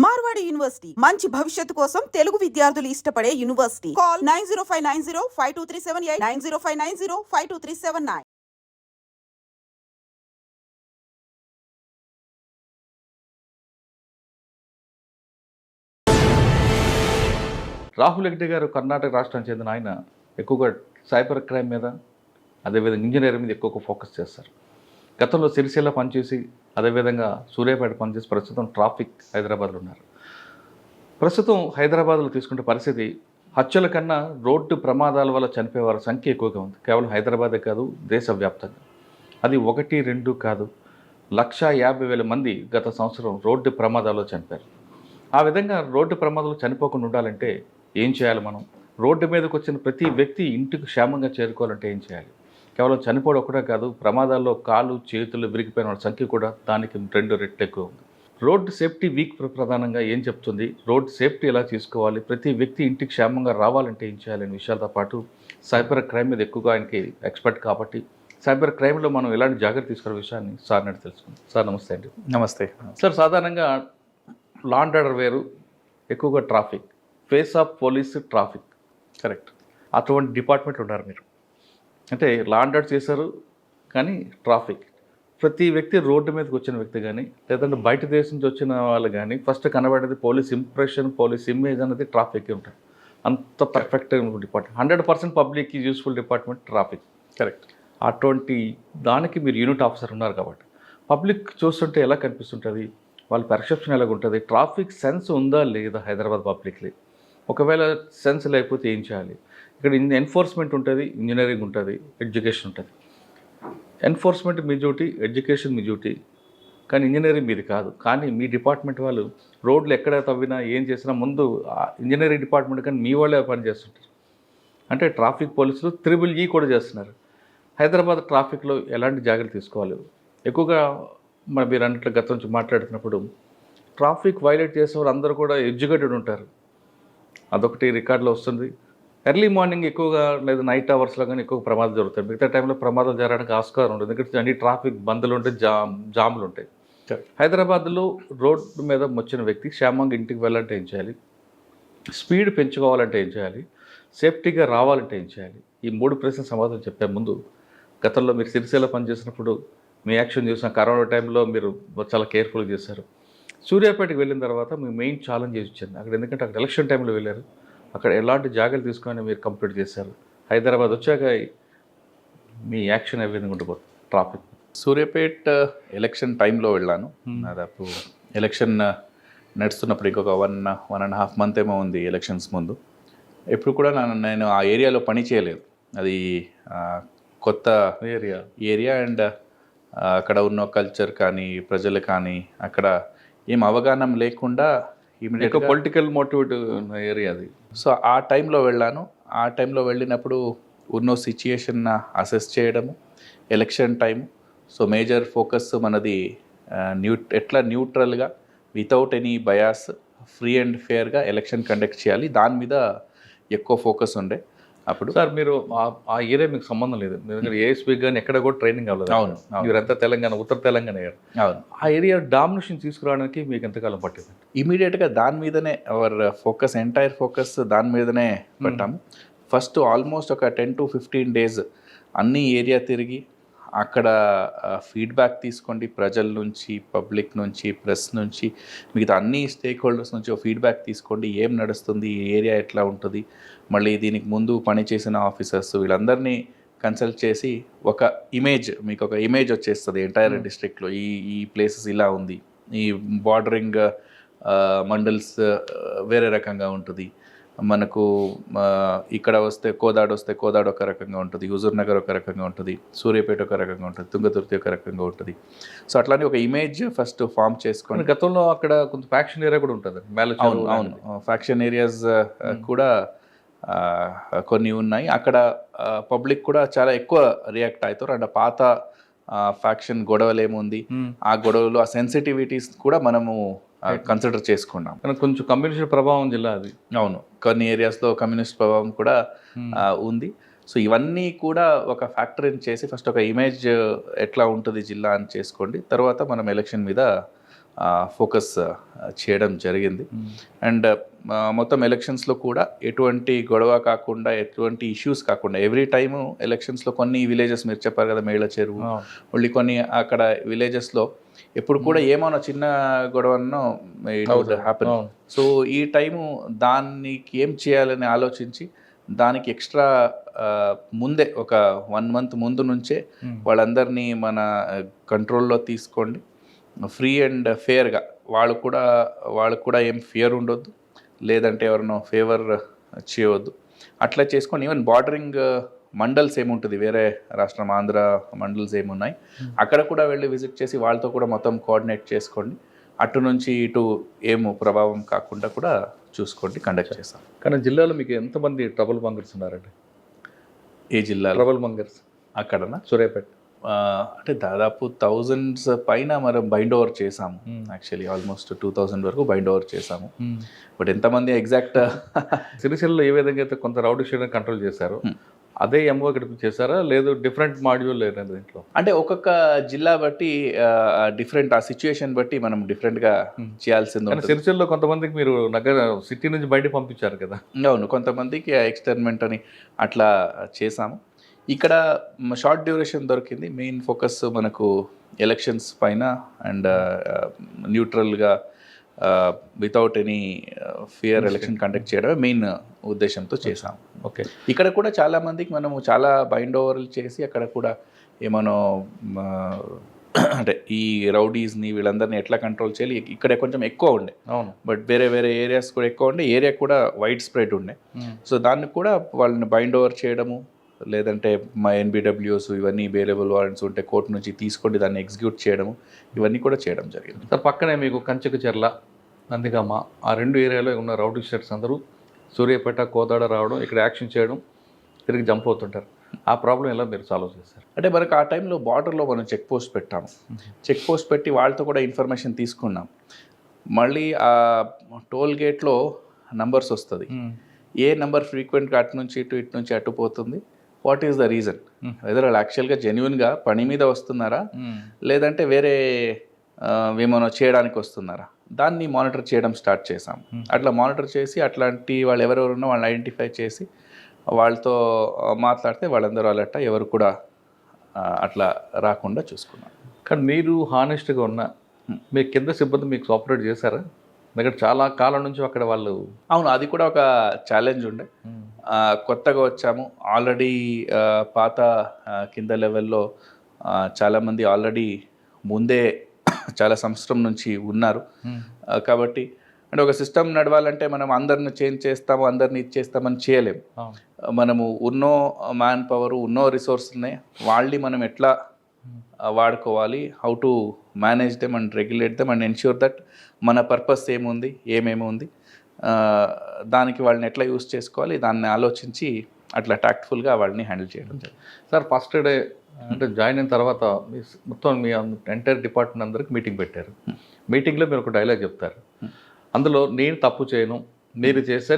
Marwadi university మంచి భవిష్యత్తు కోసం తెలుగు విద్యార్థులు ఇష్టపడే యూనివర్సిటీ. కాల్ 9059052378 9059052379. రాహుల్ హెగ్డే గారు కర్ణాటక రాష్ట్రానికి చెందిన ఆయన ఎక్కువగా సైబర్ క్రైమ్ మీద అదేవిధంగా ఇంజనీరింగ్ మీద ఎక్కువగా ఫోకస్ చేస్తారు. గతంలో సిరిసిల్ల పనిచేసి అదేవిధంగా సూర్యాపేట పనిచేసి ప్రస్తుతం ట్రాఫిక్ హైదరాబాద్లో ఉన్నారు. ప్రస్తుతం హైదరాబాద్లో తీసుకుంటే పరిస్థితి హత్యల కన్నా రోడ్డు ప్రమాదాల వల్ల చనిపోయే వారి సంఖ్య ఎక్కువగా ఉంది. కేవలం హైదరాబాదే కాదు, దేశవ్యాప్తంగా. అది 1, 2 కాదు, 150,000 మంది గత సంవత్సరం రోడ్డు ప్రమాదాల్లో చనిపోయారు. ఆ విధంగా రోడ్డు ప్రమాదాలు చనిపోకుండా ఉండాలంటే ఏం చేయాలి మనం? రోడ్డు మీదకి వచ్చిన ప్రతి వ్యక్తి ఇంటికి క్షేమంగా చేరుకోవాలంటే ఏం చేయాలి? కేవలం చనిపోవడం ఒకటే కాదు, ప్రమాదాల్లో కాలు చేతులు విరిగిపోయిన వాళ్ళ సంఖ్య కూడా దానికి 2 రెట్లు ఎక్కువ ఉంది. రోడ్ సేఫ్టీ వీక్ ప్రధానంగా ఏం చెప్తుంది, రోడ్ సేఫ్టీ ఎలా తీసుకోవాలి, ప్రతి వ్యక్తి ఇంటికి క్షేమంగా రావాలంటే ఏం చేయాలి అనే విషయాలతో పాటు సైబర్ క్రైమ్ మీద ఎక్కువగా ఆయనకి ఎక్స్పర్ట్ కాబట్టి సైబర్ క్రైమ్లో మనం ఎలాంటి జాగ్రత్త తీసుకునే విషయాన్ని సార్ నాటి తెలుసుకుందాం. సార్ నమస్తే అండి. నమస్తే సార్, సాధారణంగా లా అండ్ ఆర్డర్ వేరు, ఎక్కువగా traffic, face of police traffic, correct, అటువంటి డిపార్ట్మెంట్ ఉన్నారు మీరు. అంటే లా అండ్ ఆర్డర్ చేశారు కానీ ట్రాఫిక్, ప్రతి వ్యక్తి రోడ్డు మీదకి వచ్చిన వ్యక్తి కానీ లేదంటే బయట దేశం నుంచి వచ్చిన వాళ్ళు కానీ ఫస్ట్ కనబడేది పోలీస్ ఇంప్రెషన్, పోలీస్ ఇమేజ్ అనేది ట్రాఫిక్ ఉంటుంది. అంత perfect department, 100% public useful department traffic, correct. అటువంటి దానికి మీరు యూనిట్ ఆఫీసర్ ఉన్నారు కాబట్టి పబ్లిక్ చూస్తుంటే ఎలా కనిపిస్తుంటుంది, వాళ్ళ పర్సెప్షన్ ఎలాగ ఉంటుంది, ట్రాఫిక్ సెన్స్ ఉందా లేదా హైదరాబాద్ పబ్లిక్లీ? ఒకవేళ సెన్స్ లేకపోతే ఏం చేయాలి? ఇక్కడ ఎన్ఫోర్స్మెంట్ ఉంటుంది, ఇంజనీరింగ్ ఉంటుంది, ఎడ్యుకేషన్ ఉంటుంది. ఎన్ఫోర్స్మెంట్ మీ డ్యూటీ, ఎడ్యుకేషన్ మీ డ్యూటీ, కానీ ఇంజనీరింగ్ మీది కాదు. కానీ మీ డిపార్ట్మెంట్ వాళ్ళు రోడ్లు ఎక్కడ తవ్వినా ఏం చేసినా ముందు ఇంజనీరింగ్ డిపార్ట్మెంట్ కానీ మీ వాళ్ళే పని చేస్తుంటారు. అంటే ట్రాఫిక్ పోలీసులు 3E కూడా చేస్తున్నారు. హైదరాబాద్ ట్రాఫిక్లో ఎలాంటి జాగ్రత్తలు తీసుకోవాలి? ఎక్కువగా మీరు అన్నట్లు గతం నుంచి మాట్లాడుతున్నప్పుడు ట్రాఫిక్ వైలేట్ చేసే వాళ్ళు అందరూ కూడా ఎడ్యుకేటెడ్ ఉంటారు, అదొకటి రికార్డులో వస్తుంది. ఎర్లీ మార్నింగ్ ఎక్కువగా లేదా నైట్ అవర్స్లో కానీ ఎక్కువ ప్రమాదాలు జరుగుతాయి. మిగతా టైంలో ప్రమాదాలు జరగడానికి ఆస్కారం ఉంటుంది, ఎందుకంటే అన్ని ట్రాఫిక్ బందులు ఉంటాయి, జాములు ఉంటాయి. హైదరాబాద్లో రోడ్డు మీద వచ్చిన వ్యక్తి క్షేమంగా ఇంటికి వెళ్ళాలంటే ఏం చేయాలి, స్పీడ్ పెంచుకోవాలంటే ఏం చేయాలి, సేఫ్టీగా రావాలంటే ఏం చేయాలి? ఈ 3 ప్రశ్న సమాధానం చెప్పే ముందు, గతంలో మీరు సిరిసిల్ల పనిచేసినప్పుడు మీ యాక్షన్ చూసిన కరోనా టైంలో మీరు చాలా కేర్ఫుల్గా చేశారు. సూర్యాపేటకి వెళ్ళిన తర్వాత మీ మెయిన్ ఛాలెంజ్ వచ్చింది అక్కడ, ఎందుకంటే అక్కడ ఎలక్షన్ టైంలో వెళ్ళారు, అక్కడ ఎలాంటి జాగ్రత్తలు తీసుకొని మీరు కంప్లీట్ చేశారు. హైదరాబాద్ వచ్చాక మీ యాక్షన్ ఏ విధంగా ఉండిపోతుంది ట్రాఫిక్? సూర్యాపేట్ ఎలక్షన్ టైంలో వెళ్ళాను. దాదాపు ఎలక్షన్ నడుస్తున్నప్పుడు ఇంకొక 1.5 మంత్ ఏమో ఉంది ఎలక్షన్స్ ముందు. ఎప్పుడు కూడా నేను ఆ ఏరియాలో పని చేయలేదు, అది కొత్త ఏరియా అండ్ అక్కడ ఉన్న కల్చర్ కానీ ప్రజలు కానీ అక్కడ ఏం అవగాహన లేకుండా ఇమీడియట్గా పొలిటికల్ మోటివేట్ ఏరియా అది. సో ఆ టైంలో వెళ్ళాను. ఆ టైంలో వెళ్ళినప్పుడు ఉన్న సిచ్యుయేషన్ అసెస్ చేయడము, election time. So major focus మనది ఎట్లా న్యూట్రల్గా without any bias free and ఫేర్గా ఎలక్షన్ కండక్ట్ చేయాలి, దాని మీద ఎక్కువ ఫోకస్ ఉండే. అప్పుడు సార్ మీరు ఆ ఏరియా మీకు సంబంధం లేదు, ఎందుకంటే ఏఎస్పీ కానీ ఎక్కడ కూడా ట్రైనింగ్ అవ్వలేదు. అవును, మీరంతా తెలంగాణ, ఉత్తర తెలంగాణ అయ్యారు. అవును. ఆ ఏరియా డామినేషన్ తీసుకురావడానికి మీకు ఎంతకాలం పట్టింది? ఇమీడియట్గా దాని మీదనే అవర్ ఫోకస్, ఎంటైర్ ఫోకస్ దాని మీదనే పెట్టాము. ఫస్ట్ ఆల్మోస్ట్ ఒక 10 to 15 days అన్ని ఏరియా తిరిగి అక్కడ ఫీడ్బ్యాక్ తీసుకోండి, ప్రజల నుంచి, పబ్లిక్ నుంచి, ప్రెస్ నుంచి, మిగతా అన్ని స్టేక్ హోల్డర్స్ నుంచి ఫీడ్బ్యాక్ తీసుకోండి. ఏం నడుస్తుంది, ఈ ఏరియా ఎట్లా ఉంటుంది, మళ్ళీ దీనికి ముందు పనిచేసిన ఆఫీసర్స్ వీళ్ళందరినీ కన్సల్ట్ చేసి ఒక ఇమేజ్, మీకు ఒక ఇమేజ్ వచ్చేస్తుంది ఎంటైర్ డిస్ట్రిక్ట్లో. ఈ ప్లేసెస్ ఇలా ఉంది, ఈ బార్డరింగ్ మండల్స్ వేరే రకంగా ఉంటుంది, మనకు ఇక్కడ వస్తే కోదాడ ఒక రకంగా ఉంటుంది, హుజూర్ నగర్ ఒక రకంగా ఉంటుంది, సూర్యాపేట ఒక రకంగా ఉంటుంది, తుంగతుర్తి ఒక రకంగా ఉంటుంది. సో అట్లానే ఒక ఇమేజ్ ఫస్ట్ ఫామ్ చేసుకొని, గతంలో అక్కడ కొంత ఫ్యాక్షన్ ఏరియా కూడా ఉంటుంది. అవును, ఫ్యాక్షన్ ఏరియాస్ కూడా కొన్ని ఉన్నాయి. అక్కడ పబ్లిక్ కూడా చాలా ఎక్కువ రియాక్ట్ అవుతారు. అండ్ పాత ఫ్యాక్షన్ గొడవలు ఏముంది, ఆ గొడవలు, ఆ సెన్సిటివిటీస్ కూడా మనము కన్సిడర్ చేసుకున్నాం. కొంచెం కమ్యూనిస్ట్ ప్రభావం జిల్లా అది. అవును, కొన్ని ఏరియాస్లో కమ్యూనిస్ట్ ప్రభావం కూడా ఉంది. సో ఇవన్నీ కూడా ఒక ఫ్యాక్టరీని చేసి ఫస్ట్ ఒక ఇమేజ్ ఎట్లా ఉంటుంది జిల్లా అని చేసుకోండి, తర్వాత మనం ఎలక్షన్ మీద ఫోకస్ చేయడం జరిగింది. అండ్ మొత్తం ఎలక్షన్స్లో కూడా ఎటువంటి గొడవ కాకుండా, ఎటువంటి ఇష్యూస్ కాకుండా, ఎవ్రీ టైము ఎలక్షన్స్లో కొన్ని విలేజెస్ మీరు చెప్పారు కదా, మేళ్ళ చెరువు, మళ్ళీ కొన్ని అక్కడ విలేజెస్లో ఎప్పుడు కూడా ఏమన్నా చిన్న గొడవనో ఇట్ వుడ్ హ్యాపెన్. సో ఈ టైము దానికి ఏం చేయాలని ఆలోచించి దానికి ఎక్స్ట్రా ముందే ఒక 1 month ముందు నుంచే వాళ్ళందరినీ మన కంట్రోల్లో తీసుకోండి, ఫ్రీ అండ్ ఫేర్గా, వాళ్ళకు కూడా ఏం ఫియర్ ఉండొద్దు, లేదంటే ఎవరినో ఫేవర్ చేయవద్దు, అట్లా చేసుకొని ఈవెన్ బార్డరింగ్ మండల్స్ ఏముంటుంది, వేరే రాష్ట్రం ఆంధ్ర మండల్స్ ఏమున్నాయి అక్కడ కూడా వెళ్ళి విజిట్ చేసి వాళ్ళతో కూడా మొత్తం కోఆర్డినేట్ చేసుకోండి. అటు నుంచి ఇటు ఏమో ప్రభావం కాకుండా కూడా చూసుకోండి, కండక్ట్ చేస్తాం. కానీ జిల్లాలో మీకు ఎంతమంది ట్రబుల్ మంగర్స్ ఉన్నారండి? ఏ జిల్లా ట్రబుల్ మంగర్స్ అక్కడనా? సూర్యాపేట. అంటే దాదాపు 1000s పైన మనం బైండ్ ఓవర్ చేసాము. యాక్చువల్లీ ఆల్మోస్ట్ 2000 వరకు బైండ్ ఓవర్ చేసాము. బట్ ఎంతమంది ఎగ్జాక్ట్ సిరిసిల్లలో ఏ విధంగా అయితే కొంత రౌడీ షీట్ని కంట్రోల్ చేశారు, అదే ఎంఓ ఇక్కడ చేశారా, లేదు డిఫరెంట్ మాడ్యూల్ లేదా దీంట్లో? అంటే ఒక్కొక్క జిల్లా బట్టి డిఫరెంట్, ఆ సిచ్యుయేషన్ బట్టి మనం డిఫరెంట్గా చేయాల్సింది ఉంటుంది. సిరిసిల్లో కొంతమందికి మీరు సిటీ నుంచి బయట పంపించారు కదా? అవును, కొంతమందికి ఎక్స్పెరిమెంట్ అని అట్లా చేసాము. ఇక్కడ షార్ట్ డ్యూరేషన్ దొరికింది. మెయిన్ ఫోకస్ మనకు ఎలక్షన్స్ పైన అండ్ న్యూట్రల్గా without any fear election conduct చేయడమే మెయిన్ ఉద్దేశంతో చేసాం. ఓకే. ఇక్కడ కూడా చాలామందికి మనము చాలా బైండ్ ఓవర్లు చేసి అక్కడ కూడా ఏమనో అంటే ఈ రౌడీస్ని వీళ్ళందరినీ ఎట్లా కంట్రోల్ చేయాలి, ఇక్కడ కొంచెం ఎక్కువ ఉండే. అవును. బట్ వేరే ఏరియాస్ కూడా ఎక్కువ ఉండే, ఏరియా కూడా వైడ్ స్ప్రెడ్ ఉండే. సో దాన్ని కూడా వాళ్ళని బైండ్ ఓవర్ చేయడము, లేదంటే మా NBWs ఇవన్నీ బెయిలబుల్ వారెంట్స్ ఉంటే కోర్టు నుంచి తీసుకోండి దాన్ని ఎగ్జిక్యూట్ చేయడము, ఇవన్నీ కూడా చేయడం జరిగింది. సార్ పక్కనే మీకు కంచకచెర్ల, నందిగామ, ఆ 2 ఏరియాలో ఉన్న రౌడీ షీటర్స్ అందరూ సూర్యాపేట, కోదాడ రావడం, ఇక్కడ యాక్షన్ చేయడం, తిరిగి జంప్ అవుతుంటారు. ఆ ప్రాబ్లం ఎలా మీరు సాల్వ్ చేస్తారు? అంటే మనకు ఆ టైంలో బార్డర్లో మనం చెక్ పోస్ట్ పెట్టాము. చెక్ పోస్ట్ పెట్టి వాళ్ళతో కూడా ఇన్ఫర్మేషన్ తీసుకున్నాం. మళ్ళీ ఆ టోల్ గేట్లో నంబర్స్ వస్తుంది, ఏ నెంబర్ ఫ్రీక్వెంట్గా అటు నుంచి ఇటు నుంచి అటు పోతుంది, what is the reason, whether వాళ్ళు యాక్చువల్గా జెన్యున్గా పని మీద వస్తున్నారా, లేదంటే వేరే ఏమైనా చేయడానికి వస్తున్నారా, దాన్ని మానిటర్ చేయడం స్టార్ట్ చేసాం. అట్లా మానిటర్ చేసి అట్లాంటి వాళ్ళు ఎవరెవరు ఉన్నా వాళ్ళని ఐడెంటిఫై చేసి వాళ్ళతో మాట్లాడితే వాళ్ళందరూ అలర్ట్, ఎవరు కూడా అట్లా రాకుండా చూసుకున్నాం. కానీ మీరు హానెస్ట్గా ఉన్న మీ కింద సిబ్బంది మీకు కోఆపరేట్ చేశారా? దగ్గర చాలా కాలం నుంచి అక్కడ వాళ్ళు. అవును, అది కూడా ఒక ఛాలెంజ్ ఉండే. కొత్తగా వచ్చాము, ఆల్రెడీ పాత కింద లెవెల్లో చాలామంది ఆల్రెడీ ముందే చాలా సంవత్సరం నుంచి ఉన్నారు. కాబట్టి అంటే ఒక సిస్టమ్ నడవాలంటే మనం అందరిని చేంజ్ చేస్తాము, అందరిని ఇచ్చేస్తామని చేయలేము. మనము ఉన్నో మ్యాన్ పవర్, ఉన్నో రిసోర్స్నే వాళ్ళని మనం ఎట్లా వాడుకోవాలి, how to manage them and regulate them and ensure that మన పర్పస్ ఏముంది, ఏమేమి ఉంది, దానికి వాళ్ళని ఎట్లా యూస్ చేసుకోవాలి, దాన్ని ఆలోచించి అట్లా టాక్ట్ఫుల్గా వాళ్ళని హ్యాండిల్ చేయడం. సార్ ఫస్ట్ డే అంటే జాయిన్ అయిన తర్వాత మొత్తం మీ ఎంటైర్ డిపార్ట్మెంట్ అందరికి మీటింగ్ పెట్టారు. మీటింగ్లో మీరు ఒక డైలాగ్ చెప్తారు, అందులో నేను తప్పు చేయను, మీరు చేస్తే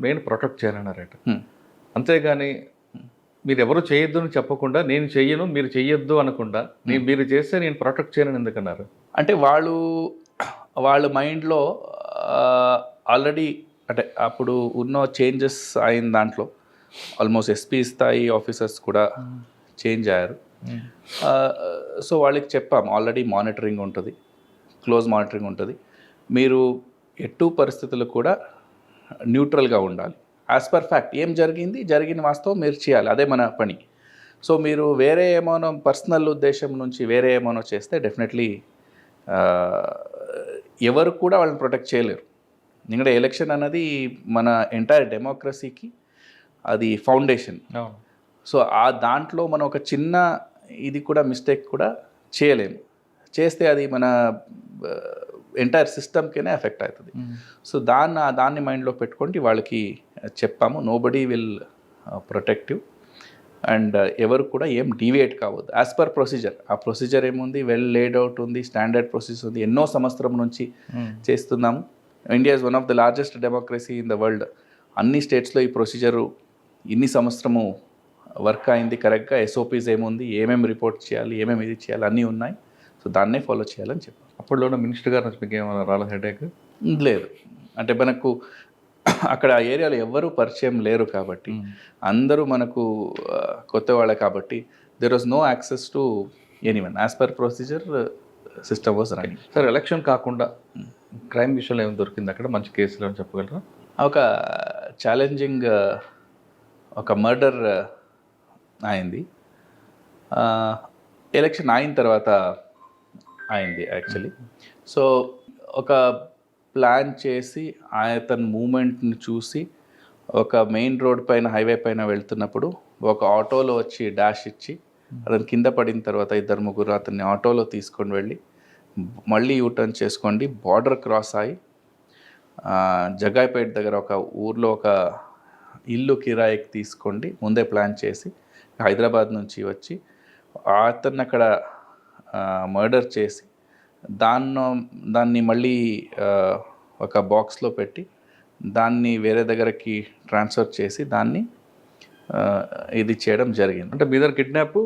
నేను ప్రొటెక్ట్ చేయనన్నారట. అంతేగాని మీరు ఎవరు చేయొద్దు అని చెప్పకుండా నేను చెయ్యను మీరు చెయ్యొద్దు అనకుండా మీరు చేస్తే నేను ప్రొటెక్ట్ చేయను ఎందుకన్నారు? అంటే వాళ్ళ మైండ్లో ఆల్రెడీ అంటే అప్పుడు ఉన్న చేంజెస్ అయిన దాంట్లో ఆల్మోస్ట్ ఎస్పీ స్థాయి ఆఫీసర్స్ కూడా చేంజ్ అయ్యారు. సో వాళ్ళకి చెప్పాము ఆల్రెడీ మానిటరింగ్ ఉంటుంది, క్లోజ్ మానిటరింగ్ ఉంటుంది, మీరు ఎటు పరిస్థితులు కూడా న్యూట్రల్గా ఉండాలి, యాజ్ పర్ ఫ్యాక్ట్ ఏం జరిగిన వాస్తవం మీరు చేయాలి, అదే మన పని. సో మీరు వేరే ఏమోనో పర్సనల్ ఉద్దేశం నుంచి వేరే ఏమోనో చేస్తే డెఫినెట్లీ ఎవరు కూడా వాళ్ళని ప్రొటెక్ట్ చేయలేరు. ఎందుకంటే ఎలక్షన్ అన్నది మన ఎంటైర్ డెమోక్రసీకి అది ఫౌండేషన్. సో ఆ దాంట్లో మనం ఒక చిన్న ఇది కూడా మిస్టేక్ కూడా చేయలేము, చేస్తే అది మన ఎంటైర్ సిస్టమ్కేనే ఎఫెక్ట్ అవుతుంది. సో దాన్ని మైండ్లో పెట్టుకుంటే వాళ్ళకి చెప్పాము, నోబడీ విల్ ప్రొటెక్టివ్ అండ్ ఎవరు కూడా ఏం డీవియేట్ కావద్దు, యాజ్ పర్ ప్రొసీజర్. ఆ ప్రొసీజర్ ఏముంది, వెల్ లేడ్ అవుట్ ఉంది, స్టాండర్డ్ ప్రొసీజర్ ఉంది, ఎన్నో సంవత్సరం నుంచి చేస్తున్నాము. India is one of the largest democracy in the world. అన్ని స్టేట్స్లో ఈ ప్రొసీజరు ఇన్ని సంవత్సరము వర్క్ అయింది కరెక్ట్గా. SOPs ఏముంది, ఏమేమి రిపోర్ట్ చేయాలి, ఏమేమి ఇది చేయాలి అన్నీ ఉన్నాయి. సో దాన్నే ఫాలో చేయాలని చెప్పాను. అప్పట్లో ఉన్న మినిస్టర్ గారు నుంచి మీకు ఏమైనా రాలేదు హెడేక్? లేదు, అంటే మనకు అక్కడ ఆ ఏరియాలో ఎవ్వరూ పరిచయం లేరు కాబట్టి, అందరూ మనకు కొత్త వాళ్ళే కాబట్టి there was no access to anyone. As per procedure system was running. Sir election కాకుండా క్రైమ్ విషయంలో ఏమైనా దొరికింది అక్కడ మంచి కేసులు అని చెప్పగలరా? ఒక ఛాలెంజింగ్ ఒక మర్డర్ అయింది. ఎలక్షన్ అయిన తర్వాత అయింది యాక్చువల్లీ. సో ఒక ప్లాన్ చేసి అతని మూమెంట్ని చూసి ఒక మెయిన్ రోడ్ పైన హైవే పైన వెళ్తున్నప్పుడు ఒక ఆటోలో వచ్చి డాష్ ఇచ్చి అతను కింద పడిన తర్వాత 2-3 అతన్ని ఆటోలో తీసుకొని వెళ్ళి మళ్ళీ యూటర్న్ చేసుకోండి బార్డర్ క్రాస్ అయ్యి జగాయిపేట దగ్గర ఒక ఊర్లో ఒక ఇల్లు కిరాయికి తీసుకోండి ముందే ప్లాన్ చేసి హైదరాబాద్ నుంచి వచ్చి అతన్ని అక్కడ మర్డర్ చేసి దాన్ని మళ్ళీ ఒక బాక్స్లో పెట్టి దాన్ని వేరే దగ్గరకి ట్రాన్స్ఫర్ చేసి దాన్ని ఇది చేయడం జరిగింది. అంటే మీ దగ్గర కిడ్నాప్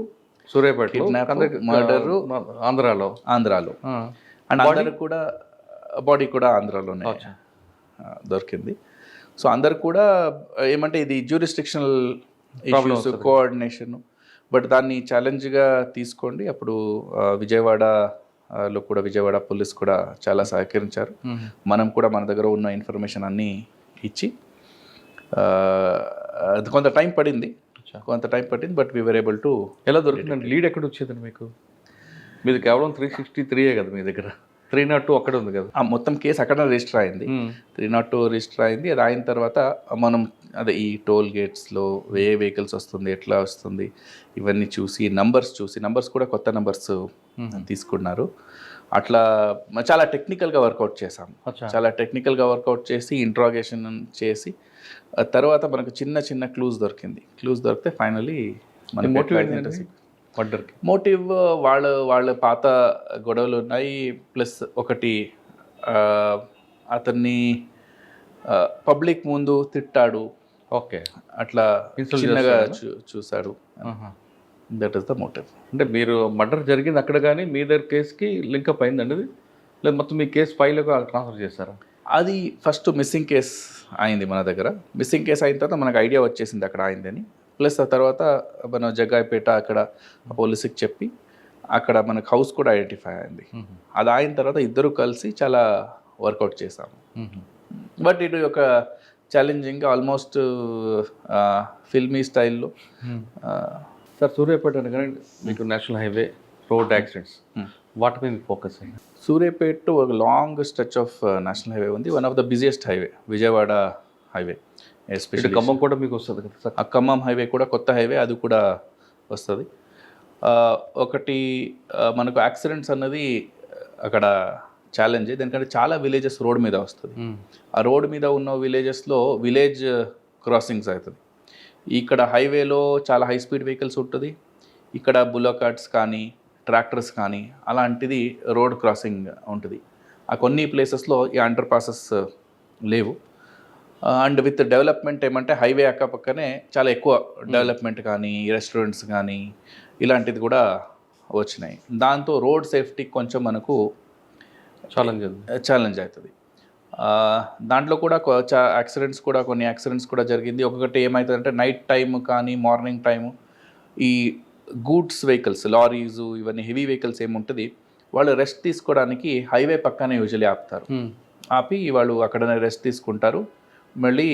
సూర్యాపేట, కిడ్నాప్, మర్డరు ఆంధ్రాలో అండ్ అందరు కూడా బాడీ కూడా ఆంధ్రాలోనే దొరికింది. సో అందరు కూడా ఏమంటే ఇది జ్యూరిస్డిక్షనల్ ఇష్యూస్, కోఆర్డినేషన్, బట్ దాన్ని ఛాలెంజ్గా తీసుకోండి. అప్పుడు విజయవాడలో కూడా విజయవాడ పోలీస్ కూడా చాలా సహకరించారు. మనం కూడా మన దగ్గర ఉన్న ఇన్ఫర్మేషన్ అన్నీ ఇచ్చి కొంత టైం పడింది but we were able to. ఎలా దొరికిందండి? లీడ్ ఎక్కడ వచ్చేదండి మీకు? మీది కేవలం 363 కదా మీ దగ్గర, 302 అక్కడ ఉంది కదా. మొత్తం కేసు అక్కడ రిజిస్టర్ అయింది, 302 రిజిస్టర్ అయింది. అది అయిన తర్వాత మనం అదే ఈ టోల్ గేట్స్లో ఏ వెహికల్స్ వస్తుంది, ఎట్లా వస్తుంది, ఇవన్నీ చూసి నంబర్స్ కూడా కొత్త నంబర్స్ తీసుకున్నారు. అట్లా చాలా టెక్నికల్గా వర్కౌట్ చేసి ఇంట్రాగేషన్ చేసి తర్వాత మనకు చిన్న క్లూస్ దొరికితే ఫైనలీ మోటివ్ వాళ్ళ పాత గొడవలు ఉన్నాయి. ప్లస్ ఒకటి అతన్ని పబ్లిక్ ముందు తిట్టాడు, ఓకే, అట్లా చిన్నగా చూశాడు. That is the motive. అంటే మీరు మర్డర్ జరిగింది అక్కడ, కానీ మీ దగ్గర కేసుకి లింకప్ అయిందండి అది? లేదు మొత్తం మీ కేసు ఫైల్గా ట్రాన్స్ఫర్ చేస్తారా? అది ఫస్ట్ మిస్సింగ్ కేస్ అయింది మన దగ్గర. మిస్సింగ్ కేసు అయిన తర్వాత మనకు ఐడియా వచ్చేసింది అక్కడ అయిందని. ప్లస్ ఆ తర్వాత మన జగ్గాయిపేట అక్కడ పోలీసుకి చెప్పి అక్కడ మనకు హౌస్ కూడా ఐడెంటిఫై అయింది. అది అయిన తర్వాత ఇద్దరు కలిసి చాలా వర్కౌట్ చేశాము. బట్ ఇది ఒక ఛాలెంజింగ్, ఆల్మోస్ట్ ఫిల్మీ స్టైల్లో. సార్ సూర్యాపేట అనగానే మీకు నేషనల్ హైవే, రోడ్ యాక్సిడెంట్స్, వాటి మీద ఫోకస్ అయింది. సూర్యాపేట ఒక long stretch of national highway ఉంది. One of the busiest highway Vijayawada highway. Especially Khammam కూడా మీకు వస్తుంది కదా సార్? ఆ ఖమ్మం హైవే కూడా కొత్త హైవే, అది కూడా వస్తుంది. ఒకటి మనకు యాక్సిడెంట్స్ అన్నది అక్కడ ఛాలెంజ్, ఎందుకంటే చాలా విలేజెస్ రోడ్ మీద వస్తుంది. ఆ రోడ్ మీద ఉన్న విలేజెస్లో విలేజ్ క్రాసింగ్స్ అవుతుంది. ఇక్కడ హైవేలో చాలా హై స్పీడ్ వెహికల్స్ ఉంటుంది. ఇక్కడ బుల్లక్ కార్ట్స్ కానీ ట్రాక్టర్స్ కానీ అలాంటిది రోడ్ క్రాసింగ్ ఉంటుంది. ఆ కొన్ని ప్లేసెస్లో ఈ అండర్ పాసెస్ లేవు. అండ్ విత్ డెవలప్మెంట్ ఏమంటే హైవే అక్కపక్కనే చాలా ఎక్కువ డెవలప్మెంట్ కానీ రెస్టారెంట్స్ కానీ ఇలాంటిది కూడా వచ్చినాయి. దాంతో రోడ్ సేఫ్టీ కొంచెం మనకు ఛాలెంజ్ అవుతుంది. దాంట్లో కూడా కొన్ని యాక్సిడెంట్స్ కూడా జరిగింది. ఒకటి ఏమవుతుందంటే నైట్ టైం కానీ మార్నింగ్ టైము ఈ గూడ్స్ వెహికల్స్, లారీస్, ఇవన్నీ హెవీ వెహికల్స్ ఏముంటుంది, వాళ్ళు రెస్ట్ తీసుకోవడానికి హైవే పక్కనే యూజువల్లీ ఆపుతారు. ఆపి వాళ్ళు అక్కడనే రెస్ట్ తీసుకుంటారు, మళ్ళీ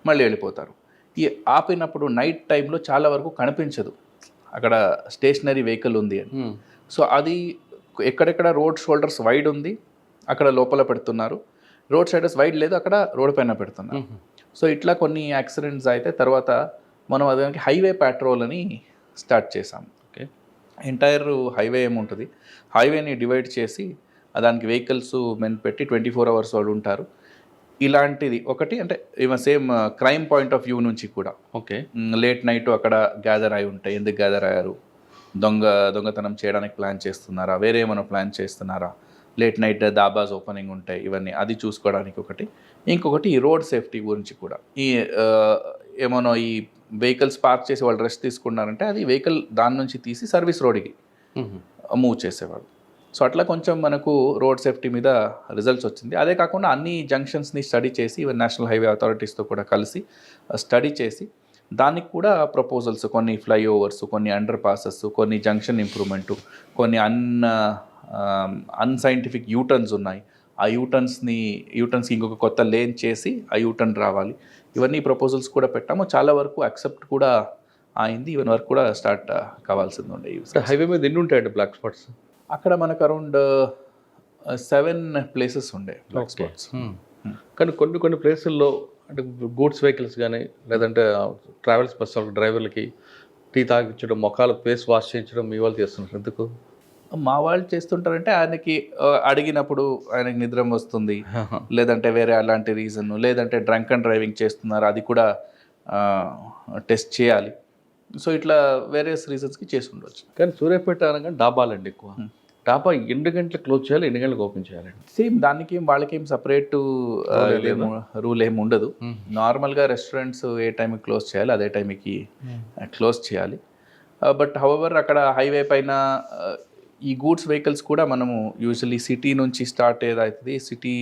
వెళ్ళిపోతారు. ఈ ఆపినప్పుడు నైట్ టైంలో చాలా వరకు కనిపించదు అక్కడ స్టేషనరీ వెహికల్ ఉంది అని. సో అది ఎక్కడెక్కడ రోడ్ షోల్డర్స్ వైడ్ ఉంది అక్కడ లోపల పెడుతున్నారు, రోడ్ షోల్డర్స్ వైడ్ లేదు అక్కడ రోడ్ పైన పెడుతున్నారు. సో ఇట్లా కొన్ని యాక్సిడెంట్స్ అయితే తర్వాత మనం అదానికి హైవే ప్యాట్రోల్ అని స్టార్ట్ చేసాం. ఓకే, ఎంటైర్ హైవే ఏముంటుంది, హైవేని డివైడ్ చేసి దానికి వెహికల్స్ మెన్ పెట్టి 24 hours వాళ్ళు ఉంటారు. ఇలాంటిది ఒకటి, అంటే even same crime point of view నుంచి కూడా. ఓకే, లేట్ నైట్ అక్కడ గ్యాదర్ అయి ఉంటాయి. ఎందుకు గ్యాదర్ అయ్యారు, దొంగతనం చేయడానికి ప్లాన్ చేస్తున్నారా, వేరే ఏమైనా ప్లాన్ చేస్తున్నారా, లేట్ నైట్ దాబాస్ ఓపెనింగ్ ఉంటాయి, ఇవన్నీ అది చూసుకోవడానికి ఒకటి. ఇంకొకటి ఈ రోడ్ సేఫ్టీ గురించి కూడా. ఈ ఏమన్నా ఈ వెహికల్స్ పార్క్ చేసి వాళ్ళు రెస్ట్ తీసుకున్నారంటే అది వెహికల్ దాని నుంచి తీసి సర్వీస్ రోడ్కి మూవ్ చేసేవాళ్ళు. సో అట్లా కొంచెం మనకు రోడ్ సేఫ్టీ మీద రిజల్ట్స్ వచ్చింది. అదే కాకుండా అన్ని జంక్షన్స్ని స్టడీ చేసి ఈవెన్ నేషనల్ హైవే అథారిటీస్తో కూడా కలిసి స్టడీ చేసి దానికి కూడా ప్రపోజల్స్, కొన్ని ఫ్లైఓవర్స్, కొన్ని అండర్ పాసెస్, కొన్ని జంక్షన్ ఇంప్రూవ్మెంటు, కొన్ని అన్సైంటిఫిక్ యూటర్న్స్ ఉన్నాయి. ఆ యూటర్న్స్కి ఇంకొక కొత్త లేన్ చేసి ఆ యూటర్న్ రావాలి. ఇవన్నీ ప్రపోజల్స్ కూడా పెట్టాము. చాలా వరకు అక్సెప్ట్ కూడా అయింది. ఈవెన్ వరకు కూడా స్టార్ట్ కావాల్సింది ఉండే. హైవే మీద ఎన్ని ఉంటాయండి బ్లాక్ స్పాట్స్? అక్కడ మనకు అరౌండ్ 7 ప్లేసెస్ ఉండే బ్లాక్ స్పాట్స్. కానీ కొన్ని ప్లేసుల్లో అంటే గూడ్స్ వెహికల్స్ కానీ లేదంటే ట్రావెల్స్ బస్ డ్రైవర్లకి టీ తాగించడం, మొఖాలు ఫేస్ వాష్ చేయించడం మీ వాళ్ళు చేస్తున్నారు. ఎందుకు? మా వాళ్ళు చేస్తుంటారంటే ఆయనకి అడిగినప్పుడు ఆయనకి నిద్ర వస్తుంది, లేదంటే వేరే అలాంటి రీజన్, లేదంటే డ్రంక్ అండ్ డ్రైవింగ్ చేస్తున్నారు, అది కూడా టెస్ట్ చేయాలి. సో ఇట్లా వేరియస్ రీజన్స్కి చేసి ఉండవచ్చు. కానీ సూర్యాపేట అనగా డాబాలండి ఎక్కువ. డాబా ఎన్ని గంటలకు క్లోజ్ చేయాలి, ఎన్ని గంటలకు ఓపెన్ చేయాలండి? సేమ్ దానికి వాళ్ళకి ఏం సపరేట్ రూల్ ఏమి ఉండదు. నార్మల్గా రెస్టారెంట్స్ ఏ టైంకి క్లోజ్ చేయాలి అదే టైంకి క్లోజ్ చేయాలి. బట్ హౌఎవర్ అక్కడ హైవే పైన ఈ గూడ్స్ వెహికల్స్ కూడా మనము యూజువల్లీ సిటీ నుంచి స్టార్ట్ ఏదవుతుంది, సిటీ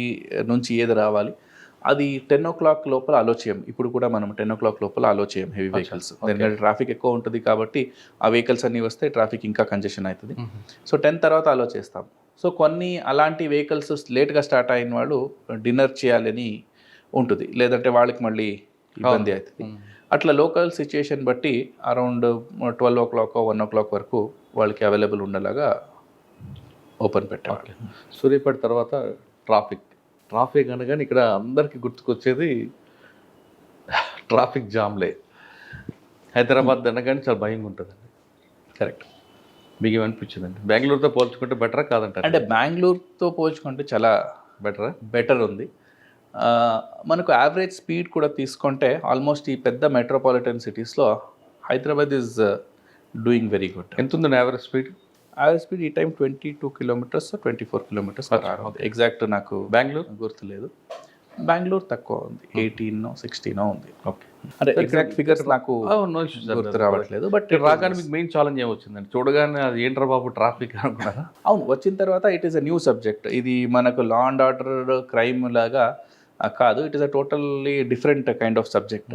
నుంచి ఏది రావాలి అది 10 o'clock లోపల అలో చేయం. ఇప్పుడు కూడా మనం 10 o'clock లోపల అలో చేయం హెవీ వెహికల్స్. ఎందుకంటే ట్రాఫిక్ ఎక్కువ ఉంటుంది కాబట్టి ఆ వెహికల్స్ అన్నీ వస్తే ట్రాఫిక్ ఇంకా కంజెషన్ అవుతుంది. సో 10 తర్వాత అలో చేస్తాం. సో కొన్ని అలాంటి వెహికల్స్ లేట్గా స్టార్ట్ అయిన వాళ్ళు డిన్నర్ చేయాలని ఉంటుంది, లేదంటే వాళ్ళకి మళ్ళీ ఇబ్బంది అవుతుంది. అట్లా లోకల్ సిచ్యుయేషన్ బట్టి అరౌండ్ 12 o'clock 1 o'clock వరకు వాళ్ళకి అవైలబుల్ ఉండేలాగా ఓపెన్ పెట్టాలి. సూర్యాపేట తర్వాత ట్రాఫిక్ అనగానే ఇక్కడ అందరికీ గుర్తుకొచ్చేది ట్రాఫిక్ జామ్లే. హైదరాబాద్ అనగానే చాలా భయంగా ఉంటుందండి. కరెక్ట్. మీకు ఏమనిపించిందండి? బెంగళూరుతో పోల్చుకుంటే బెటరా కాదంటారు? అంటే బెంగళూరుతో పోల్చుకుంటే చాలా బెటర్ ఉంది. మనకు యావరేజ్ స్పీడ్ కూడా తీసుకుంటే ఆల్మోస్ట్ ఈ పెద్ద మెట్రోపాలిటన్ సిటీస్లో Hyderabad is doing very good. ఎంత ఉందండి యావరేజ్ స్పీడ్? యావరేజ్ స్పీడ్ ఈ టైం 22 kilometers 24 kilometers ఎగ్జాక్ట్ నాకు బెంగళూరు గుర్తులేదు. బెంగళూరు తక్కువ ఉంది, 18 16 ఉంది. ఓకే, అంటే ఎగ్జాక్ట్ ఫిగర్స్ నాకు గుర్తు రావట్లేదు. బట్ రాగానే మీకు మెయిన్ ఛాలెంజ్ ఏమొచ్చిందండి? చూడగానే అది ఏంట్రా బాబు ట్రాఫిక్ అనుకున్నారా? అవును, వచ్చిన తర్వాత it is a new subject. ఇది మనకు లా అండ్ ఆర్డర్ క్రైమ్ లాగా కాదు, it is a totally different kind of subject.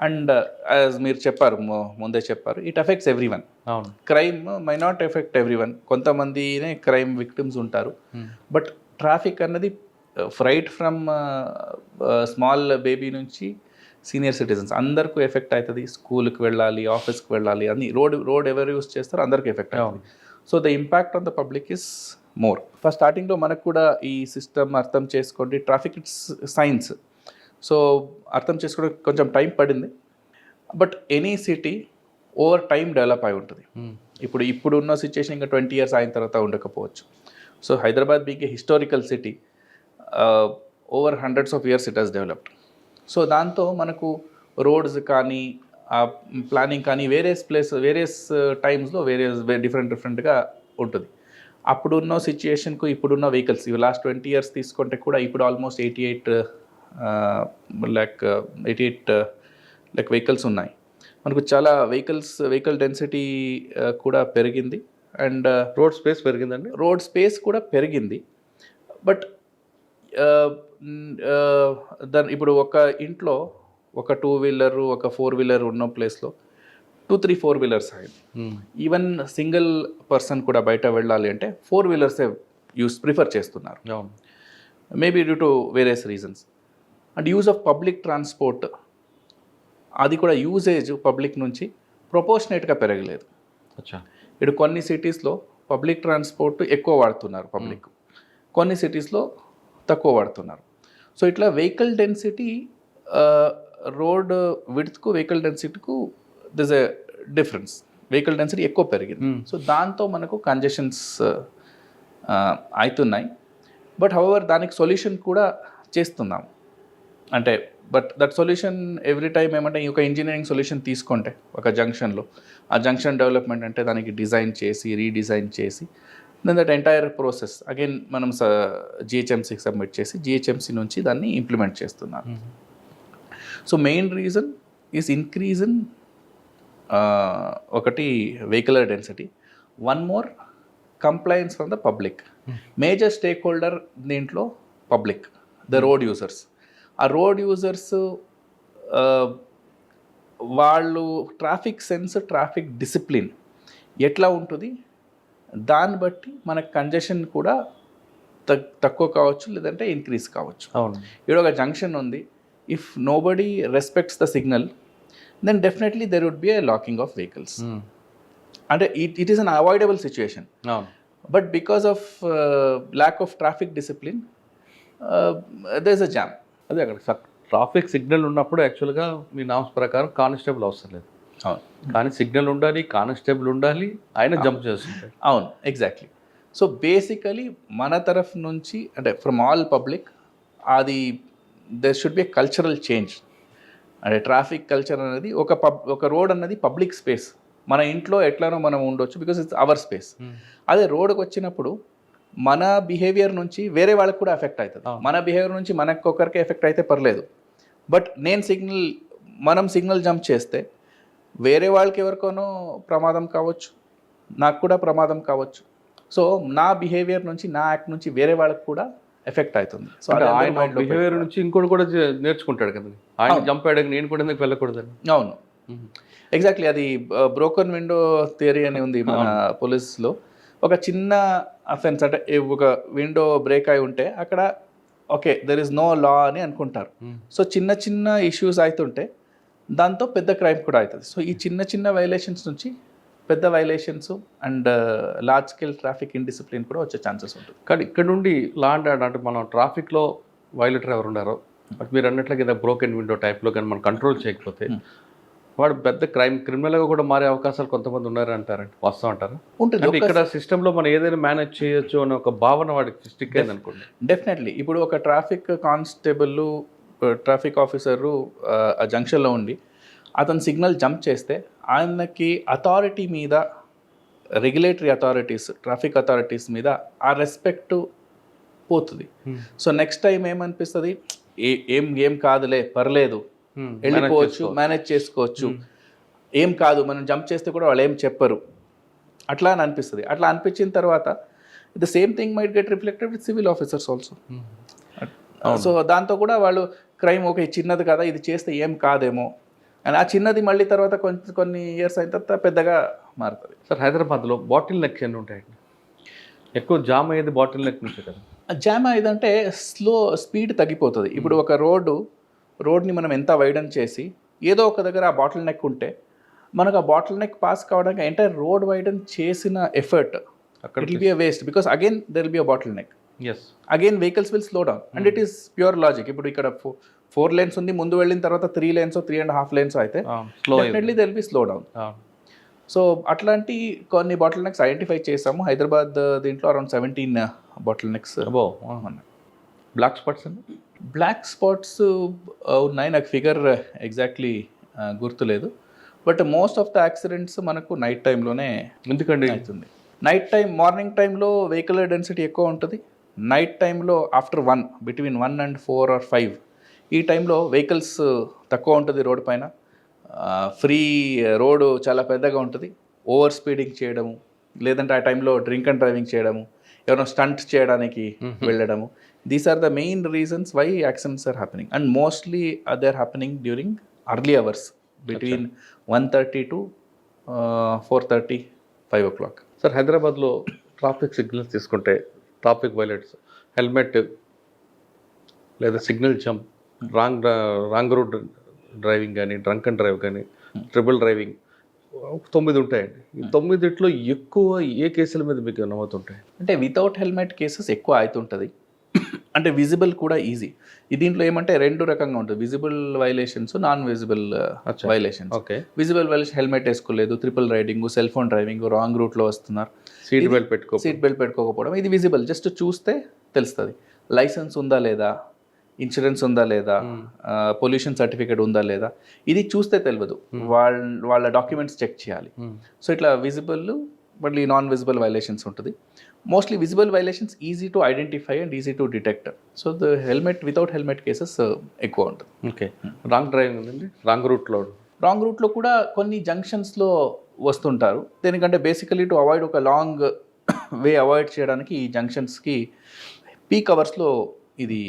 And as మీరు చెప్పారు, ముందే చెప్పారు, ఇట్ అఫెక్ట్స్ ఎవ్రీ వన్. అవును, crime may not affect everyone. కొంతమందినే క్రైమ్ విక్టిమ్స్ ఉంటారు. బట్ ట్రాఫిక్ అన్నది రైట్ ఫ్రమ్ స్మాల్ బేబీ నుంచి సీనియర్ సిటిజన్స్ అందరికీ ఎఫెక్ట్ అవుతుంది. స్కూల్కి వెళ్ళాలి, ఆఫీస్కి వెళ్ళాలి, అన్ని రోడ్ ఎవరు యూస్ చేస్తారో అందరికీ ఎఫెక్ట్ అవుతుంది. So the impact on the public is more. First స్టార్టింగ్లో మనకు కూడా ఈ సిస్టమ్ అర్థం చేసుకోండి, ట్రాఫిక్ ఇట్స్ సైన్స్. సో అర్థం చేసుకోవడానికి కొంచెం టైం పడింది. But any city over time develop అయి ఉంటుంది. ఇప్పుడున్న సిచ్యుయేషన్ ఇంకా 20 years అయిన తర్వాత ఉండకపోవచ్చు. So Hyderabad being a historical city, over hundreds of years it has developed. So దాంతో మనకు రోడ్స్ కానీ ప్లానింగ్ కానీ వేరియస్ టైమ్స్లో డిఫరెంట్గా ఉంటుంది. అప్పుడున్న సిచ్యుయేషన్కు ఇప్పుడున్న వెహికల్స్ ఇవి లాస్ట్ 20 years తీసుకుంటే కూడా ఇప్పుడు ఆల్మోస్ట్ 88 lakh వెహికల్స్ ఉన్నాయి. మనకు చాలా వెహికల్ డెన్సిటీ కూడా పెరిగింది. అండ్ రోడ్ స్పేస్ పెరిగిందండి. రోడ్ స్పేస్ కూడా పెరిగింది. బట్ ఇప్పుడు ఒక ఇంట్లో ఒక 2-wheeler ఒక 4-wheeler ఉన్న ప్లేస్లో 2-3 4-wheelers అయింది. ఈవెన్ సింగిల్ పర్సన్ కూడా బయట వెళ్ళాలి అంటే 4-wheelers ప్రిఫర్ చేస్తున్నారు. Maybe due to various reasons. And use of public transport అది కూడా యూజేజ్ పబ్లిక్ నుంచి ప్రొపోర్షనేట్గా పెరగలేదు. ఇప్పుడు కొన్ని సిటీస్లో పబ్లిక్ ట్రాన్స్పోర్ట్ ఎక్కువ వాడుతున్నారు పబ్లిక్, కొన్ని సిటీస్లో తక్కువ వాడుతున్నారు. సో ఇట్లా వెహికల్ డెన్సిటీ, రోడ్ విడ్త్కు వెహికల్ డెన్సిటీకు this a difference. Vehicle density ఎక్కువ పెరిగింది. సో దాంతో మనకు కంజెషన్స్ అవుతున్నాయి. బట్ హౌఎవర్ దానికి సొల్యూషన్ కూడా చేస్తున్నాం. అంటే but that solution every time ఏమంటే ఒక ఇంజనీరింగ్ సొల్యూషన్ తీసుకుంటే ఒక జంక్షన్లో ఆ జంక్షన్ డెవలప్మెంట్ అంటే దానికి డిజైన్ చేసి రీడిజైన్ చేసి then that entire process again మనం జిహెచ్ఎంసీకి సబ్మిట్ చేసి జిహెచ్ఎంసీ నుంచి దాన్ని ఇంప్లిమెంట్ చేస్తున్నాం. So main reason is increase in ఒకటి vehicular density, one more complaints from the public. Major stakeholder దీంట్లో పబ్లిక్, ద రోడ్ యూజర్స్. ఆ రోడ్ యూజర్స్ వాళ్ళు ట్రాఫిక్ సెన్స్, ట్రాఫిక్ డిసిప్లిన్ ఎట్లా ఉంటుంది దాన్ని బట్టి మనకు కంజెషన్ కూడా తక్కువ కావచ్చు, లేదంటే ఇంక్రీజ్ కావచ్చు. అవును. ఇక్కడ ఒక జంక్షన్ ఉంది, if nobody respects the signal then definitely there would be a locking of vehicles. అంటే it is unavoidable situation. అవును. But because of lack of traffic discipline there is a jam. అదే అక్కడ traffic signal ఉన్నప్పుడు యాక్చువల్గా మీ norms ప్రకారం constable అవసరం లేదు. అవును, కానీ సిగ్నల్ ఉండాలి, కానిస్టేబుల్ ఉండాలి, ఆయన జంప్ చేస్తుంటాడు. అవును, ఎగ్జాక్ట్లీ. సో బేసికలీ మన తరఫు నుంచి అంటే ఫ్రమ్ ఆల్ పబ్లిక్ అది there should be cultural change. అంటే ట్రాఫిక్ కల్చర్ అనేది ఒక రోడ్ అన్నది పబ్లిక్ స్పేస్. మన ఇంట్లో ఎట్లానో మనం ఉండొచ్చు బికాస్ ఇట్స్ అవర్ స్పేస్. అదే రోడ్కి వచ్చినప్పుడు మన బిహేవియర్ నుంచి వేరే వాళ్ళకి కూడా ఎఫెక్ట్ అవుతుంది. మన బిహేవియర్ నుంచి మనకొకరికి ఎఫెక్ట్ అయితే పర్లేదు, బట్ మనం సిగ్నల్ జంప్ చేస్తే వేరే వాళ్ళకి ఎవరికోనో ప్రమాదం కావచ్చు, నాకు కూడా ప్రమాదం కావచ్చు. సో నా బిహేవియర్ నుంచి, నా యాక్ట్ నుంచి వేరే వాళ్ళకి కూడా ఎఫెక్ట్ అవుతుంది. సో ఆయన బిహేవియర్ నుంచి ఇంకోటి కూడా నేర్చుకుంటాడు కదా, ఆయన జంప్ అయ్యాక నేను కూడా ఎందుకు వెళ్ళకూడదని. అవును, ఎగ్జాక్ట్లీ. అది బ్రోకన్ విండో థియరీ అని ఉంది మన పోలీస్లో. ఒక చిన్న అఫెన్స్ అంటే ఒక విండో బ్రేక్ అయి ఉంటే అక్కడ okay there is no law అని అనుకుంటారు. సో చిన్న చిన్న ఇష్యూస్ అవుతుంటే దాంతో పెద్ద క్రైమ్ కూడా అవుతుంది. సో ఈ చిన్న చిన్న వైలేషన్స్ నుంచి పెద్ద violations and large scale traffic indiscipline కూడా వచ్చే ఛాన్సెస్ ఉంటుంది. కానీ ఇక్కడ నుండి లా అండ్ ఆర్డర్ అంటే మనం ట్రాఫిక్లో వైలేటర్ ఎవరు ఉన్నారో మీరు అన్నట్లుగా ఏదో బ్రోకెన్ విండో టైప్లో కానీ మనం కంట్రోల్ చేయకపోతే వాడు పెద్ద క్రిమినల్గా కూడా మారే అవకాశాలు కొంతమంది ఉన్నారు అంటారండి, వాస్తవం అంటారా? ఉంటుంది. అంటే ఇక్కడ సిస్టంలో మనం ఏదైనా మేనేజ్ చేయొచ్చు అనే ఒక భావన వాడికి స్టిక్ అయింది అనుకోండి. డెఫినెట్లీ. ఇప్పుడు ఒక ట్రాఫిక్ కానిస్టేబుల్, ట్రాఫిక్ ఆఫీసరు ఆ జంక్షన్లో ఉండి అతను సిగ్నల్ జంప్ చేస్తే ఆయనకి అథారిటీ మీద, రెగ్యులేటరీ అథారిటీస్, ట్రాఫిక్ అథారిటీస్ మీద ఆ రెస్పెక్ట్ పోతుంది. సో నెక్స్ట్ టైం ఏమనిపిస్తుంది, ఏం కాదులే, పర్లేదు, వెళ్ళిపోవచ్చు, మేనేజ్ చేసుకోవచ్చు, ఏం కాదు, మనం జంప్ చేస్తే కూడా వాళ్ళు ఏం చెప్పరు, అట్లా అని అనిపిస్తుంది. అట్లా అనిపించిన తర్వాత the same thing might get reflected with civil officers also. So దాంతో కూడా వాళ్ళు క్రైమ్ ఓకే చిన్నది కదా, ఇది చేస్తే ఏం కాదేమో అని ఆ చిన్నది మళ్ళీ తర్వాత కొన్ని ఇయర్స్ అయిన తర్వాత పెద్దగా మారుతుంది. సార్ హైదరాబాద్లో బాటిల్ నెక్ ఎన్ని ఉంటాయండి? ఎక్కువ జామ్ అయ్యేది బాటిల్ నెక్ నుంచి కదా. జామ్ అయ్యేదంటే స్పీడ్ తగ్గిపోతుంది. ఇప్పుడు ఒక రోడ్ని మనం ఎంత వైడన్ చేసి ఏదో ఒక దగ్గర ఆ బాటిల్ నెక్ ఉంటే మనకు ఆ బాటిల్ నెక్ పాస్ కావడానికి ఎంటైర్ రోడ్ వైడన్ చేసిన ఎఫర్ట్ అక్కడ it will be a waste because again there will be a bottle neck. Again vehicles will slow down and it is pure logic. ఇప్పుడు ఇక్కడ 4 lanes ఉంది, ముందు వెళ్ళిన తర్వాత 3 lanes 3.5 lanes అయితే definitely there will be slow down. సో అట్లాంటి కొన్ని బాటిల్ నెక్స్ ఐడెంటిఫై చేసాము. హైదరాబాద్ దీంట్లో around 17 bottlenecks. Black spots అండి? బ్లాక్ స్పాట్స్ ఉన్నాయి, నాకు ఫిగర్ ఎగ్జాక్ట్లీ గుర్తులేదు. But most of the accidents మనకు నైట్ టైంలోనే ఎందుకండి అవుతుంది. నైట్ టైం, మార్నింగ్ టైంలో వెహికల్ డెన్సిటీ ఎక్కువ ఉంటుంది. నైట్ టైంలో ఆఫ్టర్ 1, బిట్వీన్ 1 and 4 or 5 ఈ టైంలో వెహికల్స్ తక్కువ ఉంటుంది రోడ్ పైన, ఫ్రీ రోడ్ చాలా పెద్దగా ఉంటుంది. ఓవర్ స్పీడింగ్ చేయడము, లేదంటే ఆ టైంలో డ్రింక్ అండ్ డ్రైవింగ్ చేయడము, ఎవరైనా స్టంట్ చేయడానికి వెళ్ళడము, these are the main reasons why accidents are happening. And mostly they are happening during early hours between 1:30 to 4:30, 5 o'clock. Sir హైదరాబాద్లో ట్రాఫిక్ సిగ్నల్స్ తీసుకుంటే ట్రాఫిక్ వైలేట్స్, హెల్మెట్ లేదా signal jump, wrong route driving కానీ, drunk and drive కానీ, triple driving 9 ఉంటాయండి. ఈ 9 ఎక్కువ ఏ కేసుల మీద మీకు నమోతుంటాయి? అంటే వితౌట్ హెల్మెట్ కేసెస్ ఎక్కువ అవుతుంటుంది. అంటే విజిబుల్ కూడా ఈజీ. దీంట్లో ఏమంటే 2 రకంగా ఉంటుంది, visible violations, non visible violations. Okay. Visible violation helmet వేసుకోలేదు, triple riding, cell phone driving, wrong రూట్లో వస్తున్నారు, సీట్ బెల్ట్ పెట్టుకోకపోవడం, ఇది విజిబుల్, జస్ట్ చూస్తే తెలుస్తుంది. లైసెన్స్ ఉందా లేదా, ఇన్సూరెన్స్ ఉందా లేదా, పొల్యూషన్ సర్టిఫికేట్ ఉందా లేదా, ఇది చూస్తే తెలియదు. వాళ్ళ డాక్యుమెంట్స్ చెక్ చేయాలి. సో ఇట్లా విజిబుల్, మళ్ళీ నాన్ విజిబుల్ వైలేషన్స్ ఉంటుంది. Mostly visible violations easy to identify and easy to detect. So the without helmet cases ఎక్కువ ఉంటుంది. ఓకే. రాంగ్ డ్రైవింగ్ ఉందండి, రాంగ్ రూట్లో కూడా కొన్ని జంక్షన్స్లో వస్తుంటారు. దేనికంటే బేసికలీ టు అవాయిడ్ ఒక లాంగ్ వే అవాయిడ్ చేయడానికి ఈ జంక్షన్స్కి పీక్ అవర్స్లో ఇది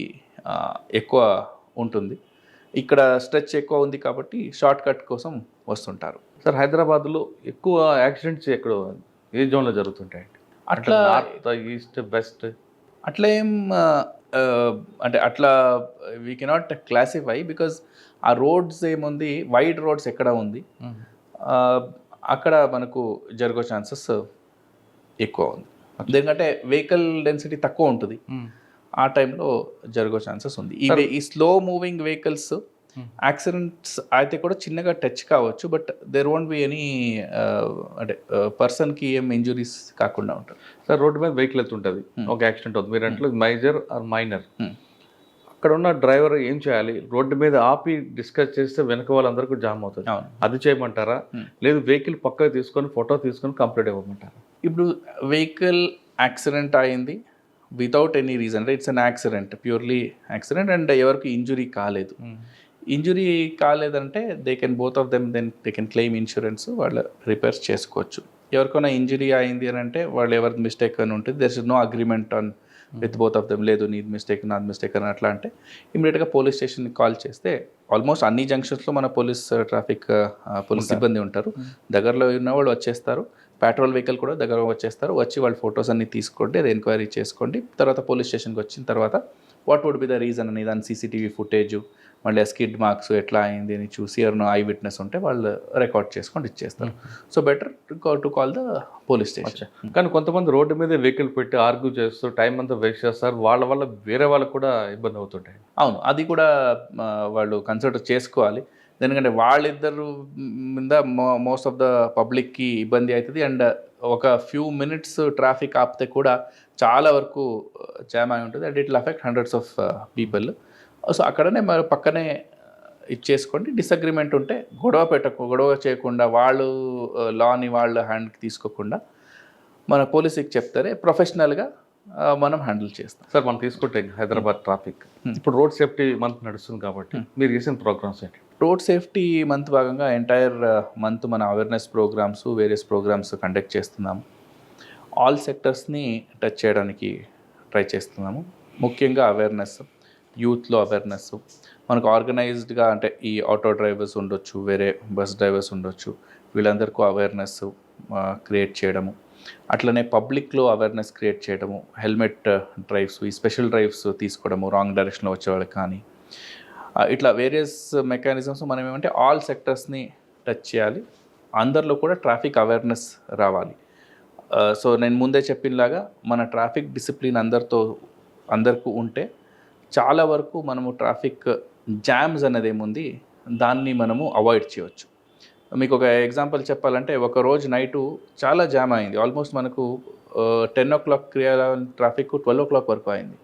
ఎక్కువ ఉంటుంది. ఇక్కడ స్ట్రెచ్ ఎక్కువ ఉంది కాబట్టి షార్ట్ కట్ కోసం వస్తుంటారు. సార్ హైదరాబాద్లో ఎక్కువ యాక్సిడెంట్స్ ఎక్కడ ఏ జోన్లో జరుగుతుంటాయండి? అట్లా నార్త్, ఈస్ట్, వెస్ట్? అట్లా ఏం అంటే అట్లా వీ కెనాట్ క్లాసిఫై బికాజ్ ఆ రోడ్స్ ఏముంది, వైడ్ రోడ్స్ ఎక్కడ ఉంది అక్కడ మనకు జరిగే ఛాన్సెస్ ఎక్కువ ఉంది. ఎందుకంటే వెహికల్ డెన్సిటీ తక్కువ ఉంటుంది, ఆ టైంలో జరిగే ఛాన్సెస్ ఉంది. ఈ స్లో మూవింగ్ వెహికల్స్ యాక్సిడెంట్స్ అయితే కూడా చిన్నగా టచ్ కావచ్చు, but there won't be any అంటే పర్సన్కి ఏం ఇంజురీస్ కాకుండా ఉంటారు. సార్ రోడ్డు మీద వెహికల్ వెళ్తుంటుంది, ఒక యాక్సిడెంట్ అవుతుంది, మీరు అంటే మేజర్ ఆర్ మైనర్, అక్కడ ఉన్న డ్రైవర్ ఏం చేయాలి? రోడ్డు మీద ఆపి డిస్కస్ చేస్తే వెనక వాళ్ళందరికీ జామ్ అవుతుంది, అది చేయమంటారా? లేదు వెహికల్ పక్కకు తీసుకొని ఫోటో తీసుకొని కంప్లీట్ ఇవ్వమంటారా? ఇప్పుడు వెహికల్ యాక్సిడెంట్ అయింది వితౌట్ ఎనీ రీజన్, అంటే it's an accident, purely accident, and ఎవరికి ఇంజురీ కాలేదు. ఇంజురీ కాలేదంటే they can both of them then they can claim insurance, వాళ్ళు రిపేర్స్ చేసుకోవచ్చు. ఎవరికైనా ఇంజురీ అయింది అని అంటే వాళ్ళు ఎవరి మిస్టేక్ అని ఉంటుంది, there is no agreement on with both of them, లేదు నీది మిస్టేక్ నాది మిస్టేక్ అని అట్లా అంటే ఇమీడియట్గా పోలీస్ స్టేషన్కి కాల్ చేస్తే ఆల్మోస్ట్ అన్ని జంక్షన్స్లో మన పోలీస్ సిబ్బంది ఉంటారు. దగ్గరలో ఉన్న వాళ్ళు వచ్చేస్తారు, పెట్రోల్ వెహికల్ కూడా దగ్గర వచ్చేస్తారు, వచ్చి వాళ్ళ ఫొటోస్ అన్ని తీసుకోండి, అది ఎంక్వైరీ చేసుకోండి. తర్వాత పోలీస్ స్టేషన్కి వచ్చిన తర్వాత what would be the reason అని దాని సీసీటీవీ ఫుటేజ్, మళ్ళీ ఆ స్కిడ్ మార్క్స్ ఎట్లా అయింది అని చూసి ఎవరినో ఐ విట్నెస్ ఉంటే వాళ్ళు రికార్డ్ చేసుకొని ఇచ్చేస్తారు. So better to call the police station. కానీ కొంతమంది రోడ్డు మీద వెహికల్ పెట్టి ఆర్గ్యూ చేస్తూ టైం అంతా వేస్ట్ చేస్తారు, వాళ్ళ వల్ల వేరే వాళ్ళకు కూడా ఇబ్బంది అవుతుంటాయి. అవును, అది కూడా వాళ్ళు కన్సిడర్ చేసుకోవాలి. ఎందుకంటే వాళ్ళిద్దరు మీద మోస్ట్ ఆఫ్ ద పబ్లిక్కి ఇబ్బంది అవుతుంది, అండ్ ఒక ఫ్యూ మినిట్స్ ట్రాఫిక్ ఆపితే కూడా చాలా వరకు జామ్ అయి ఉంటుంది, and it will affect hundreds of people. So అక్కడనే మరి పక్కనే ఇచ్చేసుకోండి. డిసగ్రిమెంట్ ఉంటే గొడవ చేయకుండా, వాళ్ళు లాని వాళ్ళ హ్యాండ్కి తీసుకోకుండా మన పోలీసుకి చెప్తారే ప్రొఫెషనల్గా మనం హ్యాండిల్ చేస్తాం. సార్ మనం తీసుకుంటే హైదరాబాద్ ట్రాఫిక్ ఇప్పుడు రోడ్ సేఫ్టీ మంత్ నడుస్తుంది కాబట్టి మీరు చేసిన ప్రోగ్రామ్స్ ఏంటి? రోడ్ సేఫ్టీ మంత్ భాగంగా ఎంటైర్ మంత్ మన awareness programmes, various programmes conduct చేస్తున్నాము. ఆల్ సెక్టర్స్ని టచ్ చేయడానికి ట్రై చేస్తున్నాము. ముఖ్యంగా అవేర్నెస్, యూత్లో అవేర్నెస్, మనకు ఆర్గనైజ్డ్గా అంటే ఈ ఆటో డ్రైవర్స్ ఉండొచ్చు, వేరే బస్ డ్రైవర్స్ ఉండొచ్చు, వీళ్ళందరికీ అవేర్నెస్ క్రియేట్ చేయడము. అట్లనే పబ్లిక్లో అవేర్నెస్ క్రియేట్ చేయడము, హెల్మెట్ డ్రైవ్స్, ఈ స్పెషల్ డ్రైవ్స్ తీసుకోవడము రాంగ్ డైరెక్షన్లో వచ్చేవాళ్ళకి కానీ, ఇట్లా వేరియస్ మెకానిజమ్స్ మనం ఏమంటే ఆల్ సెక్టర్స్ని టచ్ చేయాలి. అందరిలో కూడా ట్రాఫిక్ అవేర్నెస్ రావాలి. సో నేను ముందే చెప్పినలాగా మన ట్రాఫిక్ డిసిప్లిన్ అందరికీ ఉంటే చాలా వరకు మనము ట్రాఫిక్ జామ్స్ అనేది ఏముంది దాన్ని మనము అవాయిడ్ చేయవచ్చు. మీకు ఒక ఎగ్జాంపుల్ చెప్పాలంటే ఒక రోజు నైటు చాలా జామ్ అయింది, ఆల్మోస్ట్ మనకు 10 o'clock ట్రాఫిక్ 12 o'clock వరకు అయింది.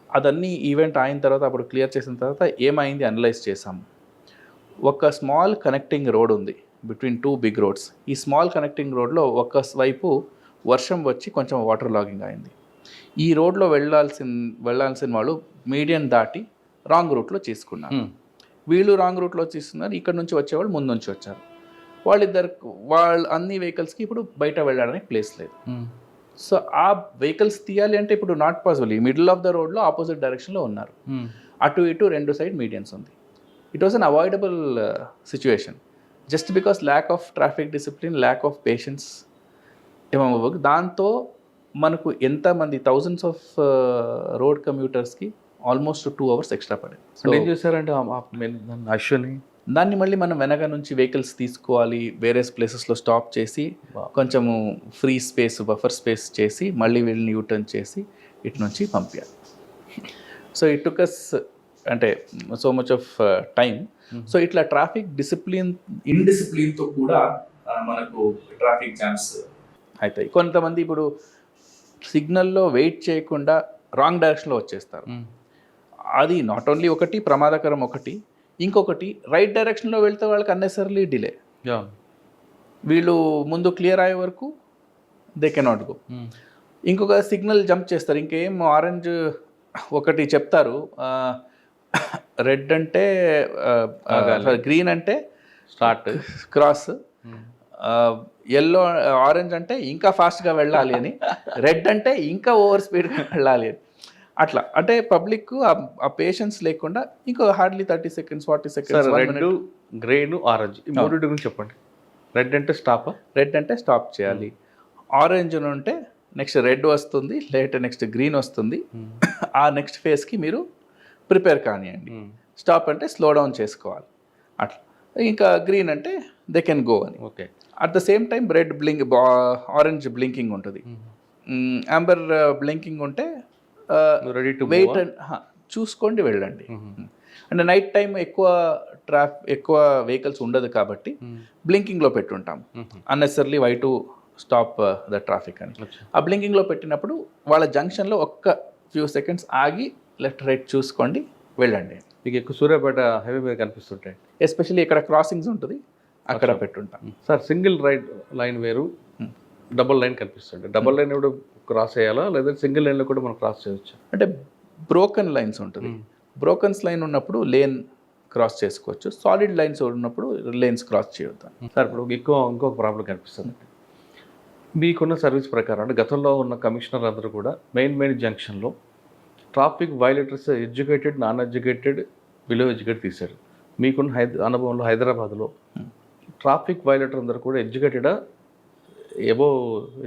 అదన్నీ ఈవెంట్ అయిన తర్వాత అప్పుడు క్లియర్ చేసిన తర్వాత ఏమైంది అనలైజ్ చేసాము. ఒక స్మాల్ కనెక్టింగ్ రోడ్ ఉంది బిట్వీన్ 2 big roads. ఈ స్మాల్ కనెక్టింగ్ రోడ్లో ఒక వైపు వర్షం వచ్చి కొంచెం వాటర్ లాగింగ్ అయింది. ఈ రోడ్లో వెళ్ళాల్సిన వాళ్ళు మీడియం దాటి రాంగ్ రూట్లో తీసుకున్నారు. వీళ్ళు రాంగ్ రూట్లో తీసుకున్నారు, ఇక్కడ నుంచి వచ్చేవాళ్ళు ముందు నుంచి వచ్చారు. వాళ్ళ అన్ని వెహికల్స్కి ఇప్పుడు బయట వెళ్ళడానికి ప్లేస్ లేదు. సో ఆ వెహికల్స్ తీయాలి అంటే ఇప్పుడు నాట్ పాసిబుల్. ఈ మిడిల్ ఆఫ్ ద రోడ్లో ఆపోజిట్ డైరెక్షన్లో ఉన్నారు, అటు ఇటు 2 side మీడియన్స్ ఉంది. It was unavoidable situation just because lack of traffic discipline, lack of patience ఏమవ్వ. దాంతో మనకు ఎంతమంది థౌజండ్స్ ఆఫ్ రోడ్ కమ్యూటర్స్కి ఆల్మోస్ట్ 2 hours ఎక్స్ట్రా పడింది. సో ఏం చేశారంటే అశ్వని దాన్ని మళ్ళీ మనం వెనక నుంచి వెహికల్స్ తీసుకోవాలి, వేరే ప్లేసెస్లో స్టాప్ చేసి కొంచెము ఫ్రీ స్పేస్, బఫర్ స్పేస్ చేసి మళ్ళీ వీళ్ళని యూటర్న్ చేసి ఇటు నుంచి పంపించాలి. సో ఇట్ టుక్ అస్ అంటే so much of time. So ఇట్లా ట్రాఫిక్ ఇండిసిప్లిన్తో కూడా మనకు ట్రాఫిక్ జామ్స్ అవుతాయి. కొంతమంది ఇప్పుడు సిగ్నల్లో వెయిట్ చేయకుండా రాంగ్ డైరెక్షన్లో వచ్చేస్తారు. అది నాట్ ఓన్లీ ఒకటి ప్రమాదకరం, ఇంకొకటి రైట్ డైరెక్షన్లో వెళ్తే వాళ్ళకి అన్నెసరీ డిలే. వీళ్ళు ముందు క్లియర్ అయ్యే వరకు దే కెనాట్ గో. ఇంకొక సిగ్నల్ జంప్ చేస్తారు, ఇంకేం ఆరెంజ్ ఒకటి చెప్తారు, రెడ్ అంటే గ్రీన్ అంటే స్టార్ట్, క్రాస్, ఎల్లో ఆరెంజ్ అంటే ఇంకా ఫాస్ట్గా వెళ్ళాలి అని, రెడ్ అంటే ఇంకా ఓవర్ స్పీడ్గా వెళ్ళాలి అని. అట్లా అంటే పబ్లిక్ ఆ పేషెన్స్ లేకుండా ఇంకో hardly 30 seconds 40 sir seconds red, green, orange ఈ మూడింటి గురించి చెప్పండి. రెడ్ అంటే స్టాప్, రెడ్ అంటే స్టాప్ చేయాలి. ఆరెంజ్ ఉంటే నెక్స్ట్ రెడ్ వస్తుంది, లేదంటే నెక్స్ట్ గ్రీన్ వస్తుంది. ఆ నెక్స్ట్ ఫేజ్కి మీరు ప్రిపేర్ కానివ్వండి. స్టాప్ అంటే స్లో డౌన్ చేసుకోవాలి అట్లా. ఇంకా గ్రీన్ అంటే దే కెన్ గో అని. Okay. At the same time red orange blinking ఉంటుంది, అంబర్ బ్లింకింగ్ ఉంటే రెడీ టు వెయిట్ చూసుకోండి వెళ్ళండి. అంటే నైట్ టైం ఎక్కువ వెహికల్స్ ఉండదు కాబట్టి బ్లింకింగ్లో పెట్టుంటాం, unnecessarily why to stop the traffic అని. ఆ బ్లింకింగ్లో పెట్టినప్పుడు వాళ్ళ జంక్షన్లో ఒక్క ఫ్యూ సెకండ్స్ ఆగి లెఫ్ట్ రైట్ చూసుకోండి వెళ్ళండి. మీకు ఎక్కువ సూర్యాపేట హైవే మీద కనిపిస్తుంటాయి, ఎస్పెషల్లీ ఇక్కడ క్రాసింగ్స్ ఉంటుంది అక్కడ పెట్టుంటాం. సార్ సింగిల్ లైన్ వేరు, డబుల్ లైన్ కనిపిస్తుంది. డబుల్ లైన్ కూడా క్రాస్ చేయాలా లేదా సింగిల్ లైన్లో కూడా మనం క్రాస్ చేయొచ్చు? అంటే బ్రోకన్ లైన్స్ ఉంటుంది, బ్రోకన్స్ లైన్ ఉన్నప్పుడు లేన్ క్రాస్ చేసుకోవచ్చు, సాలిడ్ లైన్స్ ఉన్నప్పుడు లేన్స్ క్రాస్ చేయొద్దు. సార్ ఇప్పుడు ఇంకొక ప్రాబ్లం కనిపిస్తుంది. మీకున్న సర్వీస్ ప్రకారం అంటే గతంలో ఉన్న కమిషనర్ అందరూ కూడా మెయిన్ జంక్షన్లో traffic violators educated, non educated, below educated తీశారు. మీకున్న అనుభవంలో హైదరాబాద్లో ట్రాఫిక్ వైలేటర్ అందరూ కూడా ఎడ్యుకేటెడా, ఏవో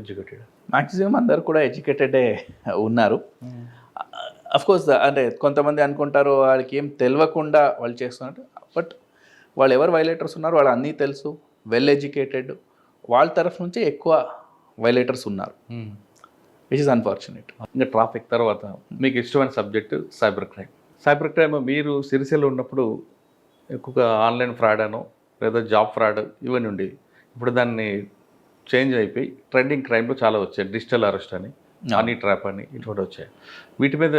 ఎడ్యుకేటెడా? మ్యాక్సిమం అందరు కూడా ఎడ్యుకేటెడే ఉన్నారు. అఫ్కోర్స్ అంటే కొంతమంది అనుకుంటారు వాళ్ళకి ఏం తెలియకుండా వాళ్ళు చేస్తున్నట్టు, బట్ వాళ్ళు ఎవరు వైలేటర్స్ ఉన్నారు వాళ్ళు అన్నీ తెలుసు, వెల్ ఎడ్యుకేటెడ్, వాళ్ళ తరఫు నుంచి ఎక్కువ వైలేటర్స్ ఉన్నారు, విచ్ ఇస్ అన్ఫార్చునేట్. ఇంకా ట్రాఫిక్ తర్వాత మీకు ఇష్టమైన subject cyber crime. Cyber crime మీరు సిరిసిల్ల ఉన్నప్పుడు ఎక్కువగా ఆన్లైన్ ఫ్రాడ్ అనో లేదా జాబ్ ఫ్రాడ్ ఇవన్నీ ఉండేవి. ఇప్పుడు దాన్ని చేంజ్ అయిపోయి ట్రెండింగ్ క్రైమ్లో చాలా వచ్చాయి, డిజిటల్ అరెస్ట్ అని, హనీ ట్రాప్ అని ఇటువంటి వచ్చాయి. వీటి మీద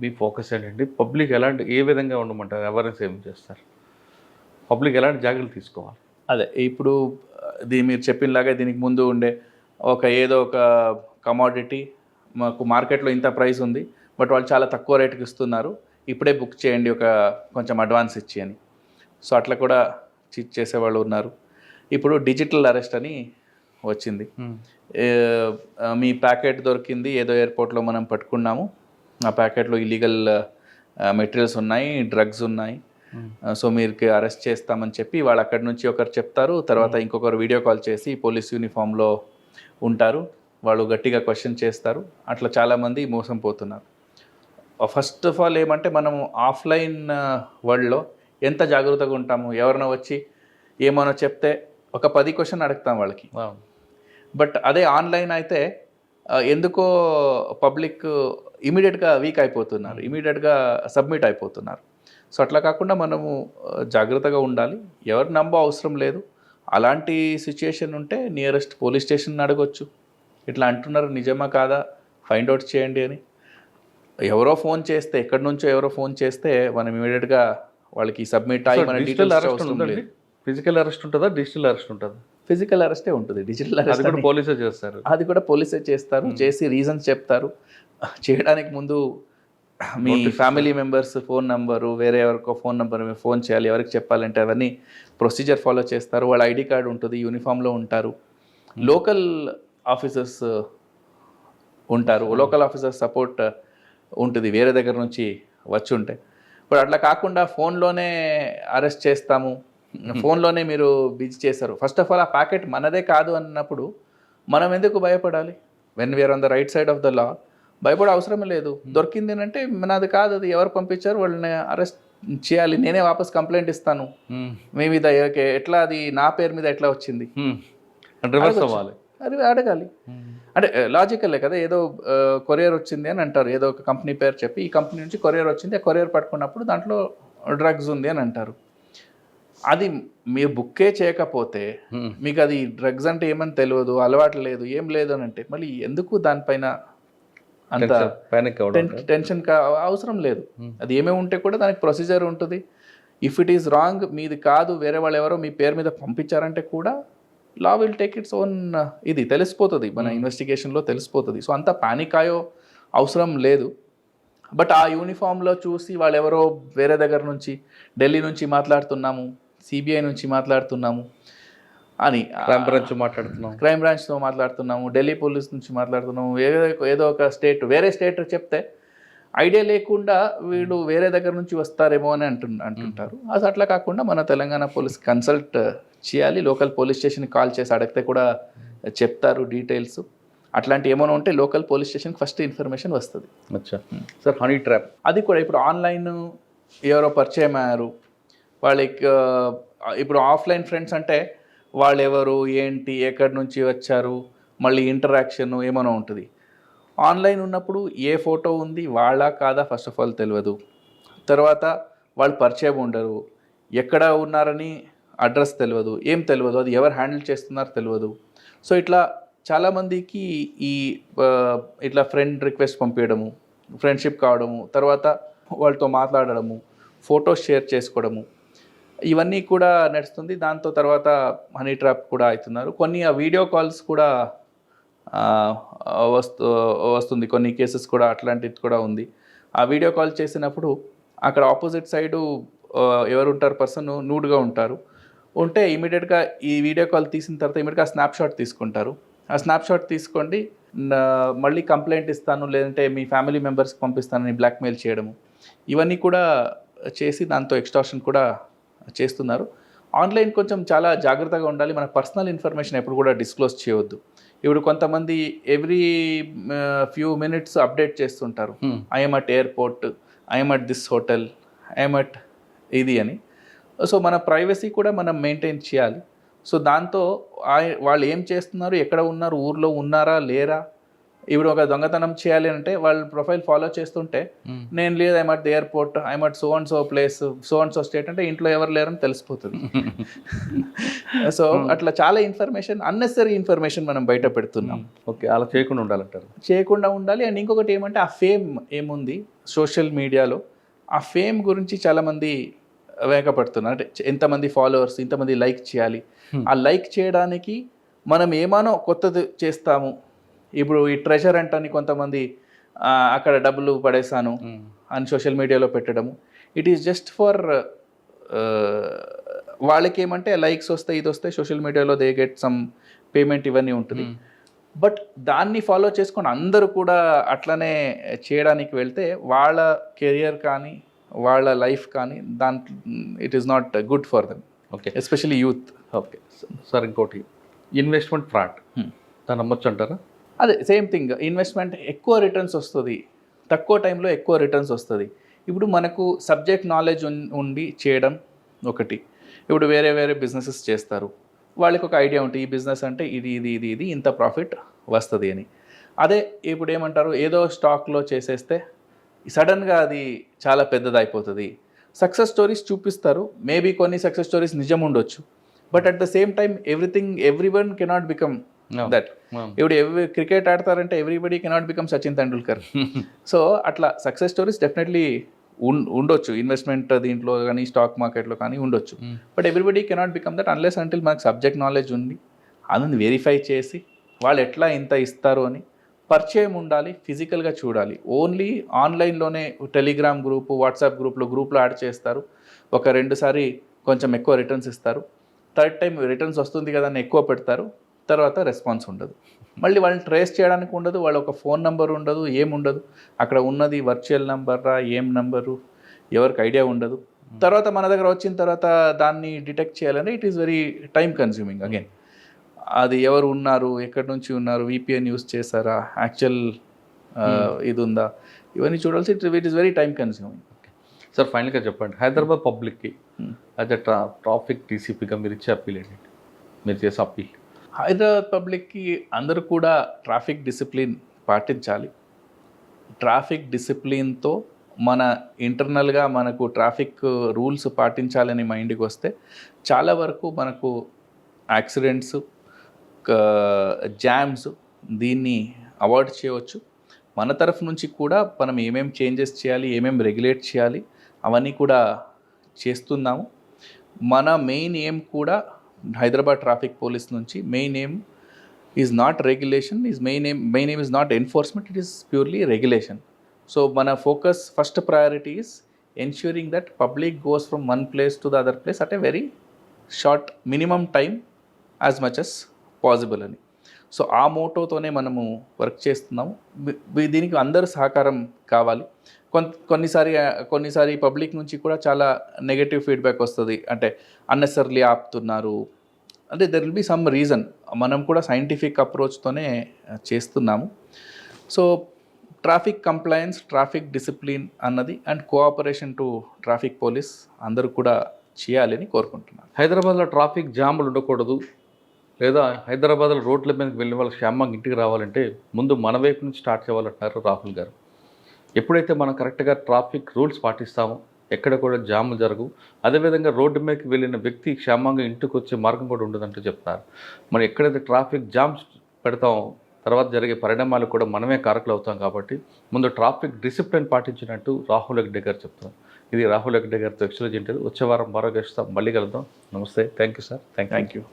మీ ఫోకస్ ఏంటంటే పబ్లిక్ ఏ విధంగా ఉండమంటారు, అవేర్నెస్ ఏం చేస్తారు, పబ్లిక్ ఎలాంటి జాగ్రత్తలు తీసుకోవాలి? అదే ఇప్పుడు మీరు చెప్పినలాగా దీనికి ముందు ఉండే ఏదో ఒక కమోడిటీ మాకు మార్కెట్లో ఇంత ప్రైస్ ఉంది బట్ వాళ్ళు చాలా తక్కువ రేటుకి ఇస్తున్నారు, ఇప్పుడే బుక్ చేయండి కొంచెం అడ్వాన్స్ ఇచ్చి అని. సో అట్లా కూడా చీట్ చేసేవాళ్ళు ఉన్నారు. ఇప్పుడు డిజిటల్ అరెస్ట్ అని వచ్చింది. మీ ప్యాకెట్ దొరికింది ఏదో ఎయిర్పోర్ట్లో మనం పట్టుకున్నాము, ఆ ప్యాకెట్లో ఇల్లీగల్ మెటీరియల్స్ ఉన్నాయి, డ్రగ్స్ ఉన్నాయి, సో మీరు అరెస్ట్ చేస్తామని చెప్పి వాళ్ళు అక్కడి నుంచి ఒకరు చెప్తారు, తర్వాత ఇంకొకరు వీడియో కాల్ చేసి పోలీస్ యూనిఫామ్లో ఉంటారు, వాళ్ళు గట్టిగా క్వశ్చన్ చేస్తారు. అట్లా చాలామంది మోసం పోతున్నారు. ఫస్ట్ ఆఫ్ ఆల్ ఏమంటే మనము ఆఫ్లైన్ వరల్డ్లో ఎంత జాగ్రత్తగా ఉంటాము, ఎవరైనా వచ్చి ఏమైనా చెప్తే ఒక 10 క్వశ్చన్ అడుగుతాం వాళ్ళకి. బట్ అదే ఆన్లైన్ అయితే ఎందుకో పబ్లిక్ ఇమీడియట్గా వీక్ అయిపోతున్నారు, ఇమీడియట్గా సబ్మిట్ అయిపోతున్నారు. సో అట్లా కాకుండా మనము జాగ్రత్తగా ఉండాలి, ఎవరు నమ్మో అవసరం లేదు. అలాంటి సిచ్యుయేషన్ ఉంటే నియరెస్ట్ పోలీస్ స్టేషన్ అడగొచ్చు, ఇట్లా అంటున్నారు నిజమా కాదా ఫైండ్ అవుట్ చేయండి అని. ఎవరో ఫోన్ చేస్తే, ఎక్కడి నుంచో ఎవరో ఫోన్ చేస్తే మనం ఇమీడియట్గా వాళ్ళకి సబ్మిట్ అయ్యి మన డీటెయిల్స్ అవసరం లేదు. ఫిజికల్ అరెస్ట్ ఉంటుందా, డిజిటల్ అరెస్ట్ ఉంటుందా? ఫిజికల్ అరెస్టే ఉంటుంది, డిజిటల్ అరెస్ట్ కూడా పోలీసే చేస్తారు. అది కూడా పోలీసే చేస్తారు, చేసి రీజన్స్ చెప్తారు. చేయడానికి ముందు మీ ఫ్యామిలీ మెంబర్స్ ఫోన్ నంబరు, వేరే ఎవరికో ఫోన్ నెంబర్ మీరు ఫోన్ చేయాలి, ఎవరికి చెప్పాలంటే అవన్నీ ప్రొసీజర్ ఫాలో చేస్తారు. వాళ్ళ ఐడి కార్డు ఉంటుంది, యూనిఫామ్లో ఉంటారు. లోకల్ ఆఫీసర్స్ ఉంటారు, లోకల్ ఆఫీసర్ సపోర్ట్ ఉంటుంది వేరే దగ్గర నుంచి వచ్చి ఉంటే. ఇప్పుడు అట్లా కాకుండా ఫోన్లోనే అరెస్ట్ చేస్తాము, ఫోన్లోనే మీరు బిజీ చేస్తారు. ఫస్ట్ ఆఫ్ ఆల్ ఆ ప్యాకెట్ మనదే కాదు అన్నప్పుడు మనం ఎందుకు భయపడాలి? When we are on the right side of the law భయపడే అవసరం లేదు. దొరికింది అంటే నాది కాదు, అది ఎవరు పంపించారు వాళ్ళని అరెస్ట్ చేయాలి, నేనే వాపస్ కంప్లైంట్ ఇస్తాను మీ మీద, ఎట్లా అది నా పేరు మీద ఎట్లా వచ్చింది అది అడగాలి. అంటే లాజికల్లే కదా, ఏదో కొరియర్ వచ్చింది అని అంటారు, ఏదో ఒక కంపెనీ పేరు చెప్పి ఈ కంపెనీ నుంచి కొరియర్ వచ్చింది, ఆ కొరియర్ పట్టుకున్నప్పుడు దాంట్లో డ్రగ్స్ ఉంది అని అంటారు. అది మీరు బుక్కే చేయకపోతే మీకు అది డ్రగ్స్ అంటే ఏమని తెలియదు, అలవాటు లేదు, ఏం లేదు అని అంటే మళ్ళీ ఎందుకు దానిపైన అంత టెన్షన్ అవసరం లేదు. అది ఏమేమి ఉంటే కూడా దానికి ప్రొసీజర్ ఉంటుంది. ఇఫ్ ఇట్ ఈస్ రాంగ్, మీది కాదు, వేరే వాళ్ళు ఎవరో మీ పేరు మీద పంపించారంటే కూడా law will take its own, ఇది తెలిసిపోతుంది, మన ఇన్వెస్టిగేషన్లో తెలిసిపోతుంది. సో అంత పానిక్ అయ్యో అవసరం లేదు. బట్ ఆ యూనిఫామ్లో చూసి వాళ్ళు ఎవరో వేరే దగ్గర నుంచి, ఢిల్లీ నుంచి మాట్లాడుతున్నాము, సిబిఐ నుంచి మాట్లాడుతున్నాము, అని క్రైమ్ బ్రాంచ్ మాట్లాడుతున్నాం. క్రైమ్ బ్రాంచ్తో మాట్లాడుతున్నాము, ఢిల్లీ పోలీస్ నుంచి మాట్లాడుతున్నాము, ఏదో ఒక స్టేట్ వేరే స్టేట్ చెప్తే ఐడియా లేకుండా వీళ్ళు వేరే దగ్గర నుంచి వస్తారేమో అని అంటుంటారు. అసలు అట్లా కాకుండా మన తెలంగాణ పోలీస్ కన్సల్ట్ చేయాలి. లోకల్ పోలీస్ స్టేషన్కి కాల్ చేసి అడిగితే కూడా చెప్తారు డీటెయిల్స్. అట్లాంటి ఏమైనా ఉంటే లోకల్ పోలీస్ స్టేషన్కి ఫస్ట్ ఇన్ఫర్మేషన్ వస్తుంది. అచ్చా సార్, హనీ ట్రాప్ అది కూడా ఇప్పుడు ఆన్లైన్ ఎవరో పరిచయం అయ్యారు వాళ్ళకి. ఇప్పుడు ఆఫ్లైన్ ఫ్రెండ్స్ అంటే వాళ్ళు ఎవరు ఏంటి ఎక్కడి నుంచి వచ్చారు మళ్ళీ ఇంటరాక్షన్ ఏమైనా ఉంటుంది. ఆన్లైన్ ఉన్నప్పుడు ఏ ఫోటో ఉంది వాళ్ళ కాదా ఫస్ట్ ఆఫ్ ఆల్ తెలియదు. తర్వాత వాళ్ళు పరిచయం ఉండరు, ఎక్కడ ఉన్నారని అడ్రస్ తెలియదు, ఏం తెలియదు, అది ఎవరు హ్యాండిల్ చేస్తున్నారో తెలియదు. సో ఇట్లా చాలామందికి ఇట్లా ఫ్రెండ్ రిక్వెస్ట్ పంపించడము, ఫ్రెండ్షిప్ కావడము, తర్వాత వాళ్ళతో మాట్లాడడము, ఫొటోస్ షేర్ చేసుకోవడము, ఇవన్నీ కూడా నడుస్తుంది. దాంతో తర్వాత హనీ ట్రాప్ కూడా అవుతున్నారు. కొన్ని ఆ వీడియో కాల్స్ కూడా వస్తుంది, కొన్ని కేసెస్ కూడా అట్లాంటిది కూడా ఉంది. ఆ వీడియో కాల్ చేసినప్పుడు అక్కడ ఆపోజిట్ సైడు ఎవరు ఉంటారు, పర్సన్ నూడ్గా ఉంటే ఇమీడియట్గా ఈ వీడియో కాల్ తీసిన తర్వాత ఇమీడియట్గా స్నాప్షాట్ తీసుకుంటారు. ఆ స్నాప్షాట్ తీసుకోండి, మళ్ళీ కంప్లైంట్ ఇస్తాను లేదంటే మీ ఫ్యామిలీ మెంబర్స్కి పంపిస్తానని బ్లాక్మెయిల్ చేయడము, ఇవన్నీ కూడా చేసి దాంతో ఎక్స్టార్షన్ కూడా చేస్తున్నారు. ఆన్లైన్ కొంచెం చాలా జాగ్రత్తగా ఉండాలి. మన పర్సనల్ ఇన్ఫర్మేషన్ ఎప్పుడు కూడా డిస్క్లోజ్ చేయవద్దు. ఇప్పుడు కొంతమంది ఎవ్రీ ఫ్యూ మినిట్స్ అప్డేట్ చేస్తుంటారు, I'm at airport, I'm at this hotel, I'm at ఇది అని. సో మన ప్రైవసీ కూడా మనం మెయింటైన్ చేయాలి. సో దాంతో వాళ్ళు ఏం చేస్తున్నారు, ఎక్కడ ఉన్నారు, ఊర్లో ఉన్నారా లేరా. ఇప్పుడు ఒక దొంగతనం చేయాలి అంటే వాళ్ళ ప్రొఫైల్ ఫాలో చేస్తుంటే నేను లేదు I'm at the airport, I'm at so and so place, so and so state అంటే ఇంట్లో ఎవరు లేరని తెలిసిపోతుంది. సో అట్లా చాలా ఇన్ఫర్మేషన్, అన్నెసరీ ఇన్ఫర్మేషన్ మనం బయట పెడుతున్నాం. ఓకే, అలా చేయకుండా ఉండాలంటారు. చేయకుండా ఉండాలి. అండ్ ఇంకొకటి ఏమంటే ఆ ఫేమ్ ఏముంది సోషల్ మీడియాలో, ఆ ఫేమ్ గురించి చాలామంది వేగపడుతున్నారు. అంటే ఎంతమంది ఫాలోవర్స్, ఇంతమంది లైక్ చేయాలి. ఆ లైక్ చేయడానికి మనం ఏమానో కొత్తది చేస్తాము. ఇప్పుడు ఈ ట్రెజర్ అంటని కొంతమంది అక్కడ డబ్బులు పడేసాను అని సోషల్ మీడియాలో పెట్టడము, ఇట్ ఈస్ జస్ట్ ఫర్ వాళ్ళకి ఏమంటే లైక్స్ వస్తాయి, ఇది వస్తాయి, సోషల్ మీడియాలో దే గెట్ సమ్ పేమెంట్, ఇవన్నీ ఉంటుంది. బట్ దాన్ని ఫాలో చేసుకొని అందరూ కూడా అట్లనే చేయడానికి వెళ్తే వాళ్ళ కెరియర్ కానీ వాళ్ళ లైఫ్ కానీ దాంట్లో it is not good for them. Okay, especially youth. Okay sir, ఇంకోటి ఇన్వెస్ట్మెంట్ ఫ్రాడ్, దాన్ని నమ్మొచ్చు అంటారా? అదే సేమ్ థింగ్. ఇన్వెస్ట్మెంట్ ఎక్కువ రిటర్న్స్ వస్తుంది, తక్కువ టైంలో ఎక్కువ రిటర్న్స్ వస్తుంది. ఇప్పుడు మనకు సబ్జెక్ట్ నాలెడ్జ్ ఉండి చేయడం ఒకటి. ఇప్పుడు వేరే వేరే బిజినెసెస్ చేస్తారు, వాళ్ళకి ఒక ఐడియా ఉంటుంది ఈ బిజినెస్ అంటే ఇది ఇది ఇది ఇది ఇంత ప్రాఫిట్ వస్తుంది అని. అదే ఇప్పుడు ఏమంటారు, ఏదో స్టాక్లో చేసేస్తే సడన్గా అది చాలా పెద్దది అయిపోతుంది. సక్సెస్ స్టోరీస్ చూపిస్తారు, మేబీ కొన్ని సక్సెస్ స్టోరీస్ నిజం ఉండొచ్చు, but at the same time everyone cannot become that. ఇప్పుడు క్రికెట్ ఆడతారంటే everybody cannot become Sachin Tendulkar. So అట్లా సక్సెస్ స్టోరీస్ డెఫినెట్లీ ఉండొచ్చు, ఇన్వెస్ట్మెంట్ దీంట్లో కానీ స్టాక్ మార్కెట్లో కానీ ఉండొచ్చు, but everybody cannot become that unless until మనకు సబ్జెక్ట్ నాలెడ్జ్ ఉంది, అదని వెరిఫై చేసి వాళ్ళు ఎట్లా ఇంత ఇస్తారు అని పరిచయం ఉండాలి, ఫిజికల్గా చూడాలి. ఓన్లీ ఆన్లైన్లోనే టెలిగ్రామ్ గ్రూపు, వాట్సాప్ గ్రూప్లో యాడ్ చేస్తారు, ఒక 2 సారి కొంచెం ఎక్కువ రిటర్న్స్ ఇస్తారు, థర్డ్ టైం రిటర్న్స్ వస్తుంది కదా అని ఎక్కువ పెడతారు, తర్వాత రెస్పాన్స్ ఉండదు. మళ్ళీ వాళ్ళని ట్రేస్ చేయడానికి ఉండదు, వాళ్ళ ఒక ఫోన్ నెంబర్ ఉండదు, ఏముండదు, అక్కడ ఉన్నది వర్చువల్ నెంబర్రా ఏం నెంబరు ఎవరికి ఐడియా ఉండదు. తర్వాత మన దగ్గర వచ్చిన తర్వాత దాన్ని డిటెక్ట్ చేయాలంటే it is very time consuming. Again అది ఎవరు ఉన్నారు, ఎక్కడి నుంచి ఉన్నారు, VPN యూస్ చేశారా, యాక్చువల్ ఇది ఉందా, ఇవన్నీ చూడాల్సి it is very time consuming. Sir ఫైనల్గా చెప్పండి, హైదరాబాద్ పబ్లిక్కి యాజ్ ఎ ట్రాఫిక్ డీసీపీగా మీరు ఇచ్చే అప్పీల్ ఏంటి, మీరు చేసే అప్పీల్? హైదరాబాద్ పబ్లిక్కి అందరూ కూడా ట్రాఫిక్ డిసిప్లిన్ పాటించాలి. ట్రాఫిక్ డిసిప్లిన్తో మన ఇంటర్నల్గా మనకు ట్రాఫిక్ రూల్స్ పాటించాలని మైండ్కి వస్తే చాలా వరకు మనకు యాక్సిడెంట్స్, జామ్స్ దీన్ని అవాయిడ్ చేయవచ్చు. మన తరఫు నుంచి కూడా మనం ఏమేమి చేంజెస్ చేయాలి, ఏమేమి రెగ్యులేట్ చేయాలి అవన్నీ కూడా చేస్తున్నాము. మన మెయిన్ ఎయిమ్ కూడా హైదరాబాద్ ట్రాఫిక్ పోలీస్ నుంచి main aim is not regulation, main aim is not enforcement, it is purely regulation. So మన focus first priority is ensuring that public goes from one place to the other place at a very short minimum time as much as possible అని. So ఆ మోటోతోనే మనము work చేస్తున్నాము. దీనికి అందరూ సహకారం కావాలి. కొన్నిసారి పబ్లిక్ నుంచి కూడా చాలా నెగటివ్ ఫీడ్బ్యాక్ వస్తుంది. అంటే అన్నెసర్లీ ఆపుతున్నారు అంటే there will be some reason. మనం కూడా సైంటిఫిక్ అప్రోచ్తోనే చేస్తున్నాము. So traffic compliance, traffic discipline అన్నది and cooperation to traffic police అందరూ కూడా చేయాలని కోరుకుంటున్నాను. హైదరాబాద్లో ట్రాఫిక్ జాములు ఉండకూడదు, లేదా హైదరాబాద్లో రోడ్ల మీదకి వెళ్ళిన వాళ్ళు క్షేమంగా ఇంటికి రావాలంటే ముందు మన వైపు నుంచి స్టార్ట్ చేయాలంటున్నారు రాహుల్ గారు. ఎప్పుడైతే మనం కరెక్ట్గా ట్రాఫిక్ రూల్స్ పాటిస్తామో ఎక్కడ కూడా జాములు జరగవు. అదేవిధంగా రోడ్డు మీదకి వెళ్ళిన వ్యక్తి క్షేమంగా ఇంటికి వచ్చే మార్గం కూడా ఉండదంటూ చెప్తున్నారు. మనం ఎక్కడైతే ట్రాఫిక్ జామ్స్ పెడతామో తర్వాత జరిగే పరిణామాలు కూడా మనమే కారకులు అవుతాం. కాబట్టి ముందు ట్రాఫిక్ డిసిప్లిన్ పాటించినట్టు రాహుల్ హెగ్డే గారు చెప్తున్నారు. ఇది రాహుల్ హెగ్డే గారితో ఎక్స్క్లూజివ్ ఇంటర్వ్యూ. వచ్చే వారం మరో గెస్ట్తో మళ్ళీ కలుద్దాం. నమస్తే. Thank you sir. Thank you.